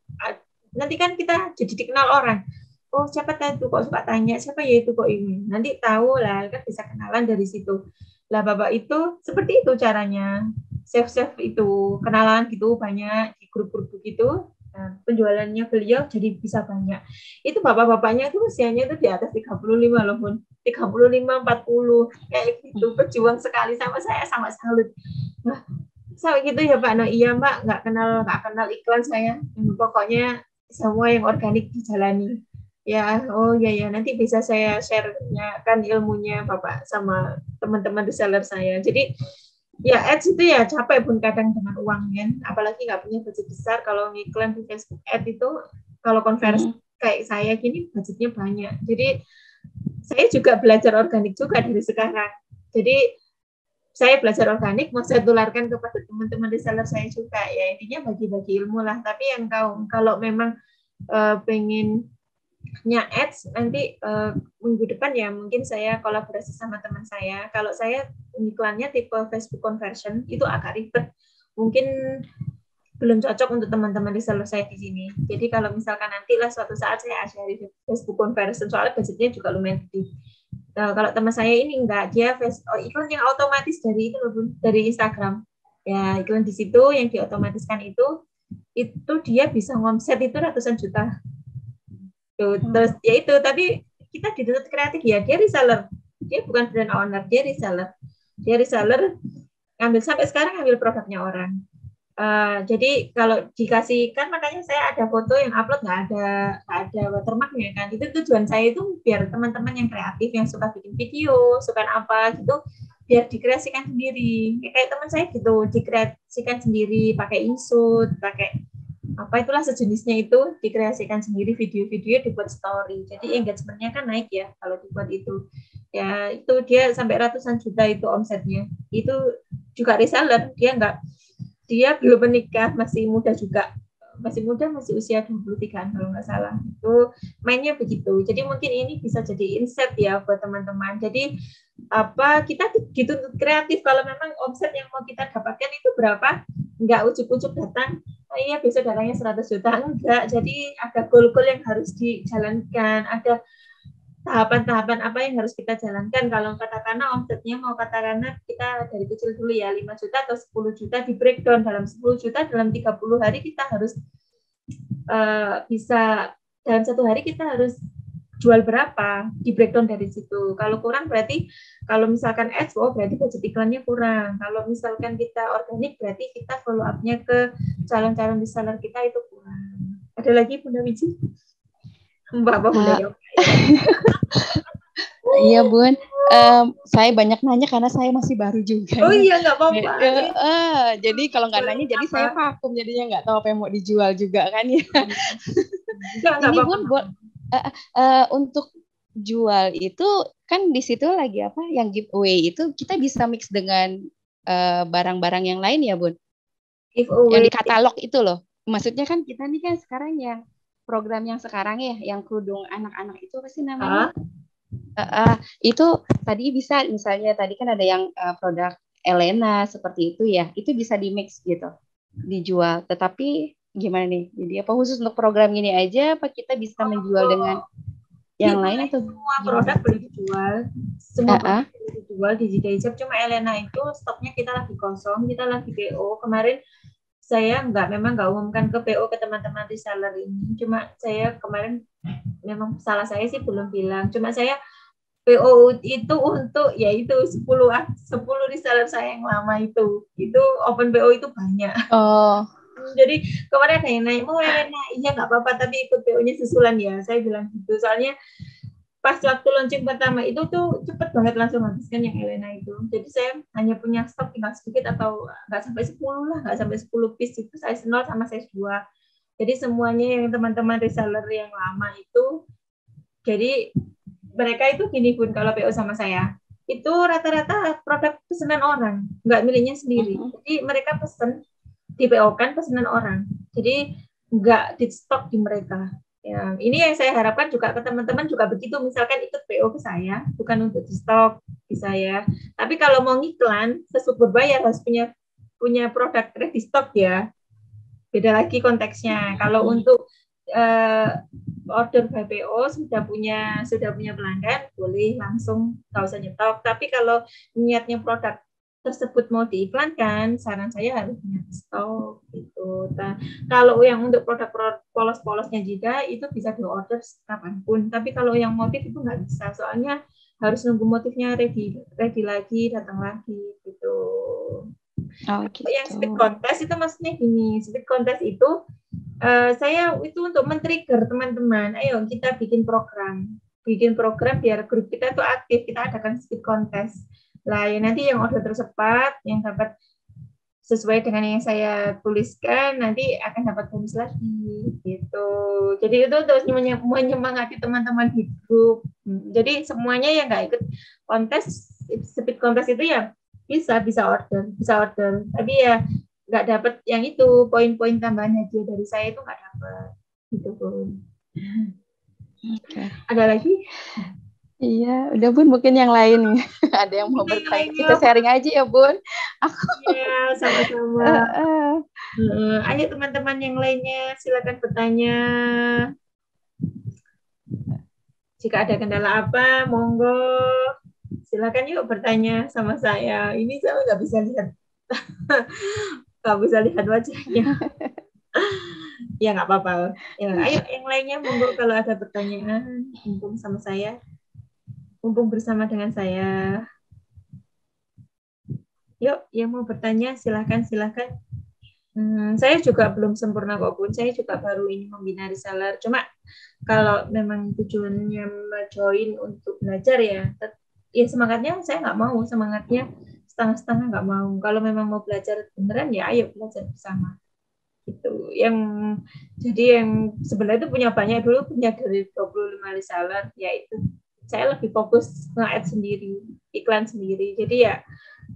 nanti kan kita jadi dikenal orang. Oh, siapa tahu kok suka tanya, siapa ya itu kok ini. Nanti tahu lah, kan bisa kenalan dari situ. Lah Bapak itu seperti itu caranya. Save itu kenalan gitu banyak di grup-grup gitu. Nah, penjualannya beliau jadi bisa banyak. Itu bapak-bapaknya itu usianya itu di atas 35 loh, Bun. 35, 40 kayak gitu. Berjuang sekali sama saya, sama salut. Nah, sampai gitu ya Pak. Nah, iya Mbak, nggak kenal iklan saya. Pokoknya semua yang organik dijalani. Ya, oh ya nanti bisa saya share-nya kan ilmunya Bapak sama teman-teman reseller saya. Jadi ya ads itu ya capek pun kadang dengan uang kan, apalagi nggak punya budget besar. Kalau ngiklan di Facebook ad itu kalau konversi kayak saya gini budgetnya banyak. Jadi saya juga belajar organik juga dari sekarang. Jadi saya belajar organik mau saya tularkan kepada teman-teman reseller saya juga. Ya intinya bagi-bagi ilmu lah. Tapi yang kalau memang pengen ads nanti minggu depan ya mungkin saya kolaborasi sama teman saya. Kalau saya iklannya tipe Facebook conversion itu agak ribet, mungkin belum cocok untuk teman-teman reseller saya di sini. Jadi kalau misalkan nanti lah suatu saat saya ajari Facebook conversion, soalnya budgetnya juga lumayan gede. Kalau teman saya ini enggak, dia iklan yang otomatis dari itu dari Instagram. Ya iklan di situ yang diotomatiskan itu dia bisa ngomset itu ratusan juta. Terus ya itu, tapi kita dituntut kreatif ya, dia reseller, dia bukan brand owner, dia reseller ngambil sampai sekarang ngambil produknya orang. Jadi kalau dikasihkan, makanya saya ada foto yang upload nggak ada watermarknya kan. Itu tujuan saya itu biar teman-teman yang kreatif yang suka bikin video, suka apa gitu, biar dikreasikan sendiri. Kayak teman saya gitu, dikreasikan sendiri pakai insert, pakai apa itulah sejenisnya itu, dikreasikan sendiri video-video, dibuat story. Jadi engagement-nya kan naik ya kalau dibuat itu. Ya itu dia sampai ratusan juta itu omsetnya. Itu juga reseller, dia belum menikah, masih muda juga. Masih usia 23 kalau nggak salah. Itu mainnya begitu. Jadi mungkin ini bisa jadi insight ya buat teman-teman. Jadi kita dituntut kreatif. Kalau memang omset yang mau kita dapatkan itu berapa, nggak ujuk-ujuk datang, iya besok datangnya 100 juta, enggak. Jadi ada goal-goal yang harus dijalankan, ada tahapan-tahapan apa yang harus kita jalankan. Kalau katakanlah omsetnya mau katakanlah kita dari kecil dulu ya 5 juta atau 10 juta di breakdown dalam 10 juta dalam 30 hari kita harus bisa dalam satu hari kita harus jual berapa, di breakdown dari situ. Kalau kurang berarti kalau misalkan ads, berarti budget iklannya kurang. Kalau misalkan kita organik berarti kita follow up-nya ke calon-calon reseller kita itu kurang. Ada lagi Bunda Wiji? Mbak Bunda ya. Iya Bun, saya banyak nanya karena saya masih baru juga. Oh iya nggak apa-apa. Jadi kalau nggak nanya, jadi saya vakum jadinya nggak tahu apa yang mau dijual juga kan ya. Ini Bun, untuk jual itu kan di situ lagi apa? Yang giveaway itu kita bisa mix dengan barang-barang yang lain ya Bun? Giveaway. Yang di katalog itu loh. Maksudnya kan kita nih kan sekarang yang program yang sekarang ya, yang kerudung anak-anak itu apa sih namanya? Itu tadi bisa misalnya tadi kan ada yang produk Elena seperti itu ya, itu bisa di mix gitu, dijual. Tetapi gimana nih? Jadi apa khusus untuk program ini aja? Apa kita bisa menjual dengan yang lain atau semua produk boleh dijual? Semua produk boleh dijual di JK Hijab. Cuma Elena itu stoknya kita lagi kosong, kita lagi PO kemarin. Saya memang nggak umumkan ke PO ke teman-teman reseller ini. Cuma saya kemarin memang salah saya sih belum bilang. Cuma saya PO itu untuk yaitu 10 reseller saya yang lama itu open PO itu banyak. Jadi kemarin ada yang naik, mau Elena, iya nggak apa-apa tapi ikut PO-nya susulan ya. Saya bilang gitu. Soalnya pas waktu launching pertama itu tuh cepet banget langsung habiskan yang Elena itu. Jadi saya hanya punya stok tinggal sedikit atau nggak sampai 10 piece itu size 0 sama size 2. Jadi semuanya yang teman-teman reseller yang lama itu, jadi mereka itu gini Bun, kalau PO sama saya itu rata-rata produk pesanan orang, nggak milihnya sendiri. Jadi mereka pesen di PO kan pesanan orang. Jadi nggak di stok di mereka. Ya, ini yang saya harapkan juga ke teman-teman juga begitu. Misalkan ikut PO ke saya, bukan untuk di stok di saya. Tapi kalau mau ngiklan, Facebook berbayar harus punya produk ready stock ya. Beda lagi konteksnya. Kalau untuk order by PO sudah punya pelanggan, boleh langsung nggak usah nyetok. Tapi kalau niatnya produk tersebut mau diiklankan, saran saya harus punya stok gitu. Nah, kalau yang untuk produk polos-polosnya juga itu bisa diorder kapanpun. Tapi kalau yang motif itu nggak bisa, soalnya harus nunggu motifnya ready lagi, datang lagi gitu. Oh gitu. Yang speed contest itu maksudnya gini, speed contest itu saya itu untuk men-trigger teman-teman, ayo kita bikin program biar grup kita itu aktif, kita adakan speed contest. Lah ya nanti yang order tercepat, yang dapat sesuai dengan yang saya tuliskan, nanti akan dapat bonus lagi gitu. Jadi itu terus menyemangati teman-teman di grup. Jadi semuanya yang nggak ikut kontes, speed contest itu ya bisa order. Tapi ya nggak dapat yang itu poin-poin tambahan hadiah dari saya itu nggak dapat gitu Bun. Okay. Ada lagi? Iya, udah Bun, mungkin yang lain ada yang mau bertanya. Kita sharing aja ya Bun. Iya, sama-sama. Ayo teman-teman yang lainnya silakan bertanya. Jika ada kendala apa, monggo silakan yuk bertanya sama saya. Ini saya nggak bisa lihat. Nggak bisa lihat wajahnya. Ya nggak apa-apa. Ya, ayo yang lainnya monggo kalau ada pertanyaan, mumpung sama saya, mumpung bersama dengan saya. Yuk, yang mau bertanya silahkan. Saya juga belum sempurna kok Bun. Saya juga baru ini membina reseller. Cuma kalau memang tujuannya join untuk belajar ya semangatnya saya nggak mau, semangatnya setengah-setengah nggak mau. Kalau memang mau belajar beneran ya ayo belajar bersama. Gitu. Jadi yang sebenarnya itu punya banyak, dulu punya dari 25 reseller, yaitu saya lebih fokus nge-add sendiri, iklan sendiri. Jadi ya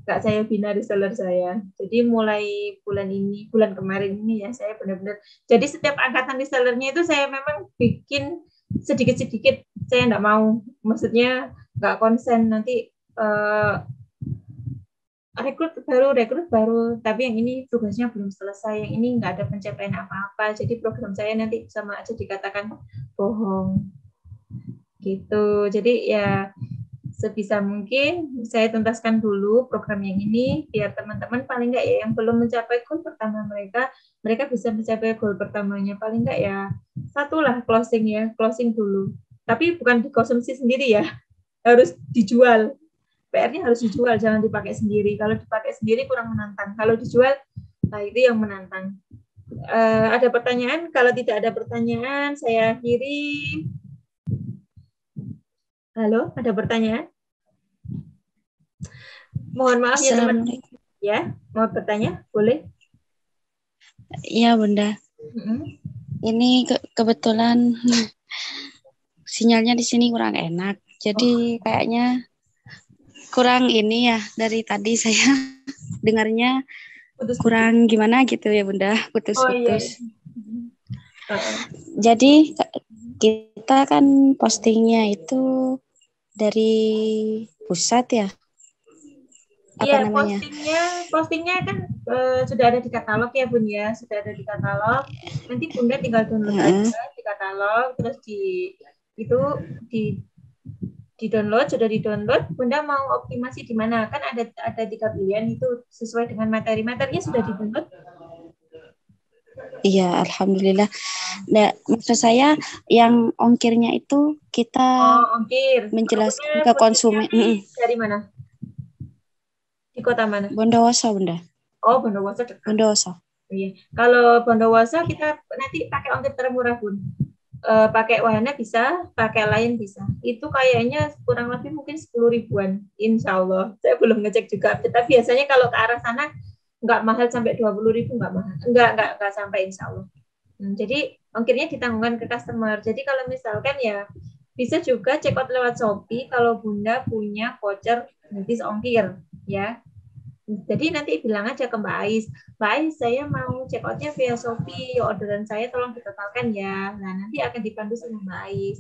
nggak saya bina reseller saya. Jadi mulai bulan kemarin ini ya saya benar-benar. Jadi setiap angkatan resellernya itu saya memang bikin sedikit-sedikit. Saya nggak mau, maksudnya nggak konsen nanti rekrut baru, tapi yang ini tugasnya belum selesai, yang ini nggak ada pencapaian apa-apa, jadi program saya nanti sama aja dikatakan bohong gitu. Jadi ya sebisa mungkin saya tuntaskan dulu program yang ini biar teman-teman paling nggak ya yang belum mencapai goal pertama mereka bisa mencapai goal pertamanya, paling nggak ya satulah closing dulu, tapi bukan dikonsumsi sendiri ya, harus dijual. PR-nya harus dijual, jangan dipakai sendiri. Kalau dipakai sendiri kurang menantang. Kalau dijual, nah itu yang menantang. Ada pertanyaan? Kalau tidak ada pertanyaan, saya akhiri. Halo, ada pertanyaan? Mohon maaf ya teman-teman. Ya, mau bertanya? Boleh? Iya Bunda. Ini kebetulan sinyalnya di sini kurang enak. Jadi kayaknya kurang ini ya, dari tadi saya dengarnya kurang gimana gitu ya Bunda, putus-putus. Oh, iya. Jadi kita kan postingnya itu dari pusat ya? Iya, postingnya kan sudah ada di katalog ya Bun ya, sudah ada di katalog. Nanti Bunda tinggal download aja di katalog, terus sudah di-download, Bunda mau optimasi di mana? Kan ada 3 pilihan itu sesuai dengan materinya sudah di-download. Iya, alhamdulillah. Nah, maksud saya yang ongkirnya itu kita ongkir. menjelaskan ke konsumen. Dari mana? Di kota mana? Bondowoso, Bunda. Oh, Bondowoso dekat. Bondowoso. Iya. Kalau Bondowoso kita nanti pakai ongkir termurah Bun. Pakai wahana bisa, pakai lain bisa. Itu kayaknya kurang lebih mungkin 10 ribuan, insya Allah. Saya belum ngecek juga. Tapi biasanya kalau ke arah sana nggak mahal sampai 20 ribu, nggak mahal. Nggak sampai insya Allah. Jadi ongkirnya ditanggungkan ke customer. Jadi kalau misalkan ya bisa juga check out lewat Shopee kalau Bunda punya voucher gratis ongkir ya. Jadi nanti bilang aja ke Mbak Ais, saya mau check out-nya via Shopee, orderan saya tolong ditotalkan ya. Nah nanti akan dibantu sama Mbak Ais.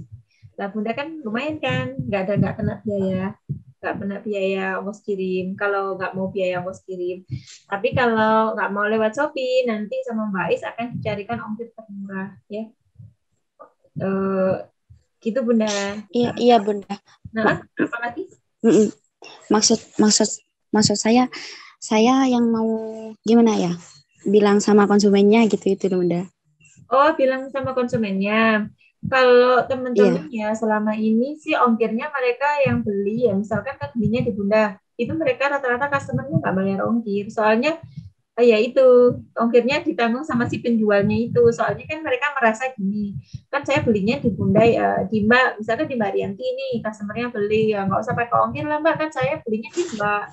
Nah Bunda kan lumayan kan, nggak kena biaya ongkos kirim. Kalau nggak mau biaya ongkos kirim, tapi kalau nggak mau lewat Shopee, nanti sama Mbak Ais akan dicarikan ongkir termurah ya. Eh, gitu Bunda. Iya Bunda. Nah, apa lagi? Mm-mm. Maksud saya yang mau gimana ya? Bilang sama konsumennya gitu itu Bunda. Oh, bilang sama konsumennya. Kalau teman-teman Iya. ya selama ini sih ongkirnya mereka yang beli ya, misalkan kan belinya di Bunda, itu mereka rata-rata customer-nya nggak bayar ongkir. Soalnya ya itu ongkirnya ditanggung sama si penjualnya itu. Soalnya kan mereka merasa gini, kan saya belinya di Bunda ya, di Mbak, misalkan di Mbak Rianti ini customer-nya beli ya nggak usah pakai ongkir lah Mbak, kan saya belinya di Mbak.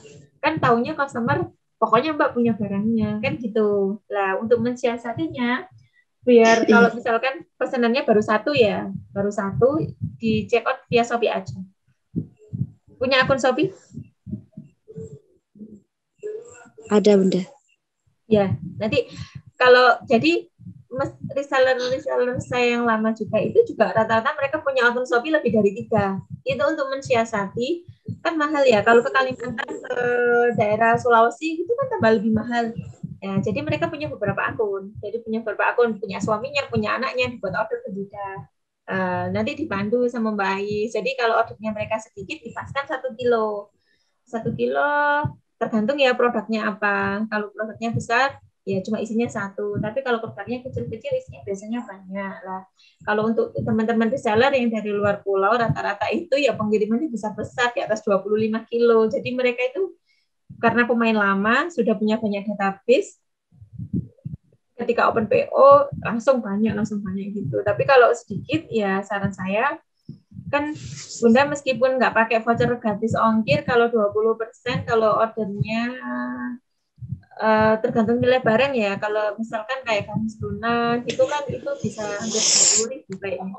Kan taunya customer pokoknya Mbak punya barangnya kan gitu. Lah untuk mensiasatinya biar kalau misalkan pesanannya baru satu di check out via Shopee aja. Punya akun Shopee? Ada Bunda. Ya, nanti kalau jadi reseller saya yang lama juga itu juga rata-rata mereka punya akun Shopee lebih dari 3. Itu untuk mensiasati kan mahal ya. Kalau ke Kalimantan ke daerah Sulawesi itu kan tambah lebih mahal. Ya, jadi mereka punya beberapa akun. Jadi punya beberapa akun, punya suaminya, punya anaknya, dibuat order ke Bunda. Nanti dipandu sama Mbak Ais. Jadi kalau ordernya mereka sedikit, dipaskan 1 kilo. 1 kilo tergantung ya produknya apa. Kalau produknya besar, ya cuma isinya 1. Tapi kalau produknya kecil-kecil, isinya biasanya banyak lah. Kalau untuk teman-teman reseller yang dari luar pulau, rata-rata itu ya pengirimannya besar-besar, di atas 25 kilo. Jadi mereka itu karena pemain lama, sudah punya banyak database, ketika open PO langsung banyak gitu. Tapi kalau sedikit ya saran saya kan Bunda meskipun nggak pakai voucher gratis ongkir, kalau 20% kalau ordernya tergantung nilai barang ya. Kalau misalkan kayak Kamis lunas itu kan itu bisa hampir 20.000 kayaknya.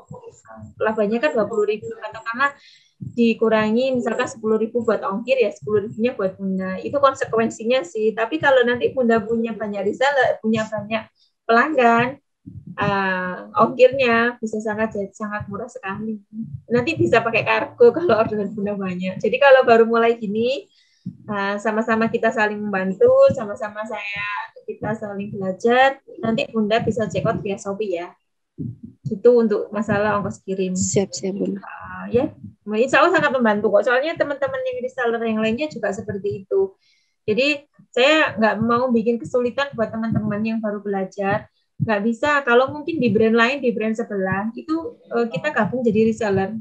Labanya kan 20.000 katakanlah dikurangi misalkan 10.000 buat ongkir ya 10.000-nya buat Bunda. Itu konsekuensinya sih. Tapi kalau nanti Bunda punya banyak reseller, punya banyak pelanggan, ongkirnya bisa sangat murah sekali. Nanti bisa pakai kargo kalau orderan Bunda banyak. Jadi kalau baru mulai gini, sama-sama kita saling membantu, sama-sama kita saling belajar. Nanti Bunda bisa check out via Shopee ya. Itu untuk masalah ongkos kirim. Siap Bunda. Ya, insya Allah sangat membantu kok. Soalnya teman-teman yang reseller yang lainnya juga seperti itu. Jadi saya nggak mau bikin kesulitan buat teman-teman yang baru belajar. Nggak bisa. Kalau mungkin di brand lain, di brand sebelah, itu kita gabung jadi reseller.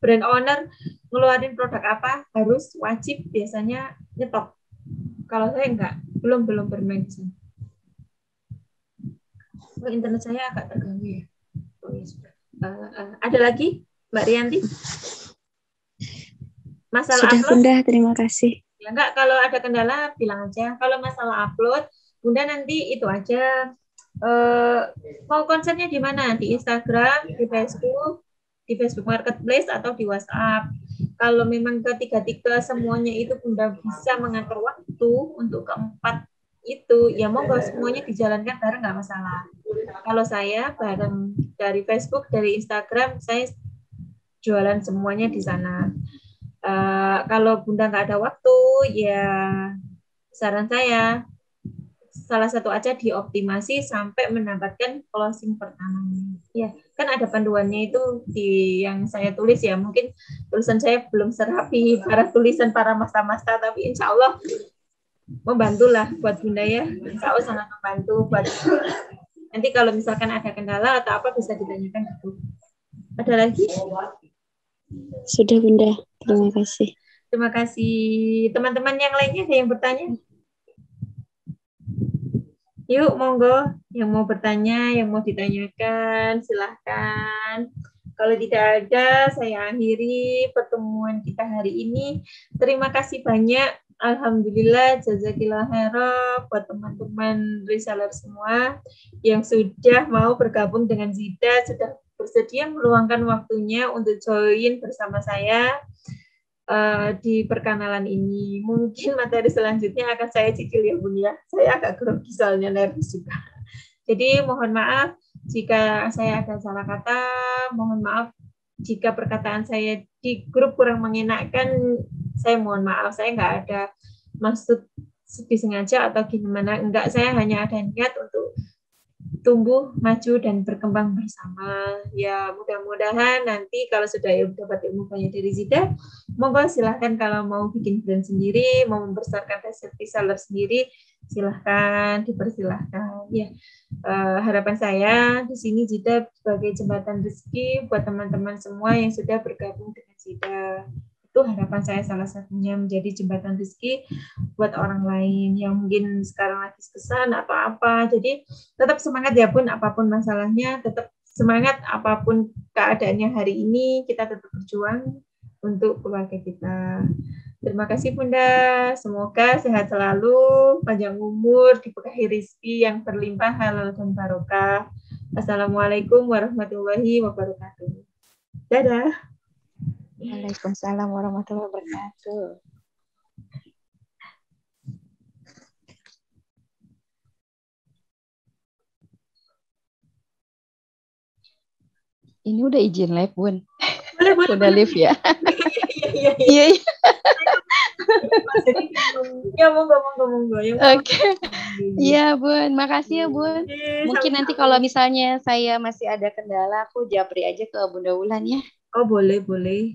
Brand owner ngeluarin produk apa harus wajib biasanya nyetok. Kalau saya nggak, belum pernah di sini. Internet saya agak terganggu ya. Ada lagi, Mbak Rianti? Masalah sudah upload? Bunda, terima kasih. Ya enggak, kalau ada kendala bilang aja. Kalau masalah upload, Bunda nanti itu aja. Mau konsernya di mana? Di Instagram, di Facebook Marketplace, atau di WhatsApp. Kalau memang ketiga-tiga semuanya itu Bunda bisa mengatur waktu untuk keempat itu, ya monggo semuanya dijalankan bareng, nggak masalah. Kalau saya bareng dari Facebook, dari Instagram, saya jualan semuanya di sana. Kalau Bunda nggak ada waktu, ya saran saya salah satu aja dioptimasi sampai mendapatkan closing pertamanya. Ya, kan ada panduannya itu di yang saya tulis ya. Mungkin tulisan saya belum serapi para tulisan para masta-masta, tapi insya Allah membantulah buat Bunda ya. Insya Allah sangat membantu buat nanti kalau misalkan ada kendala atau apa bisa ditanyakan gitu. Ada lagi? Sudah Bunda, terima kasih. Terima kasih. Teman-teman yang lainnya ada yang bertanya? Yuk, monggo. Yang mau bertanya, yang mau ditanyakan, silahkan. Kalau tidak ada, saya akhiri pertemuan kita hari ini. Terima kasih banyak. Alhamdulillah, jazakillah khairan buat teman-teman reseller semua yang sudah mau bergabung dengan Zida, sudah bersedia meluangkan waktunya untuk join bersama saya di perkenalan ini. Mungkin materi selanjutnya akan saya cicil ya Bun ya. Saya agak grogi soalnya nervous juga. Jadi mohon maaf jika saya ada salah kata, mohon maaf jika perkataan saya di grup kurang mengenakan, saya mohon maaf. Saya nggak ada maksud disengaja atau gimana. Enggak, saya hanya ada niat untuk tumbuh, maju, dan berkembang bersama. Ya, mudah-mudahan nanti kalau sudah dapat ilmu banyak dari Zida, monggo silahkan kalau mau bikin brand sendiri, mau membesarkan reseller sendiri, silahkan, dipersilahkan. Ya, harapan saya di sini Zida sebagai jembatan rezeki buat teman-teman semua yang sudah bergabung dengan Zida. Itu harapan saya salah satunya, menjadi jembatan rezeki buat orang lain yang mungkin sekarang lagi kesan atau apa. Jadi tetap semangat ya Bun, apapun masalahnya, tetap semangat apapun keadaannya hari ini, kita tetap berjuang untuk keluarga kita. Terima kasih Bunda, semoga sehat selalu, panjang umur, diberkahi rezeki yang berlimpah, halal dan barokah. Assalamualaikum warahmatullahi wabarakatuh. Dadah. Waalaikumsalam warahmatullahi wabarakatuh. Ini udah izin live, Bun. Boleh. Udah live ya? Iya. Iya. Ya, monggo. Oke. Iya, Bun. Makasih ya, Bun. Mungkin nanti kalau misalnya saya masih ada kendala, aku japri aja ke Bunda Wulan ya. Oh, boleh. Boleh.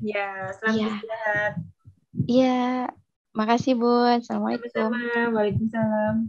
Ya, selamat Iya. istirahat. Iya. Makasih, Bun. Assalamualaikum. Sama-sama. Waalaikumsalam.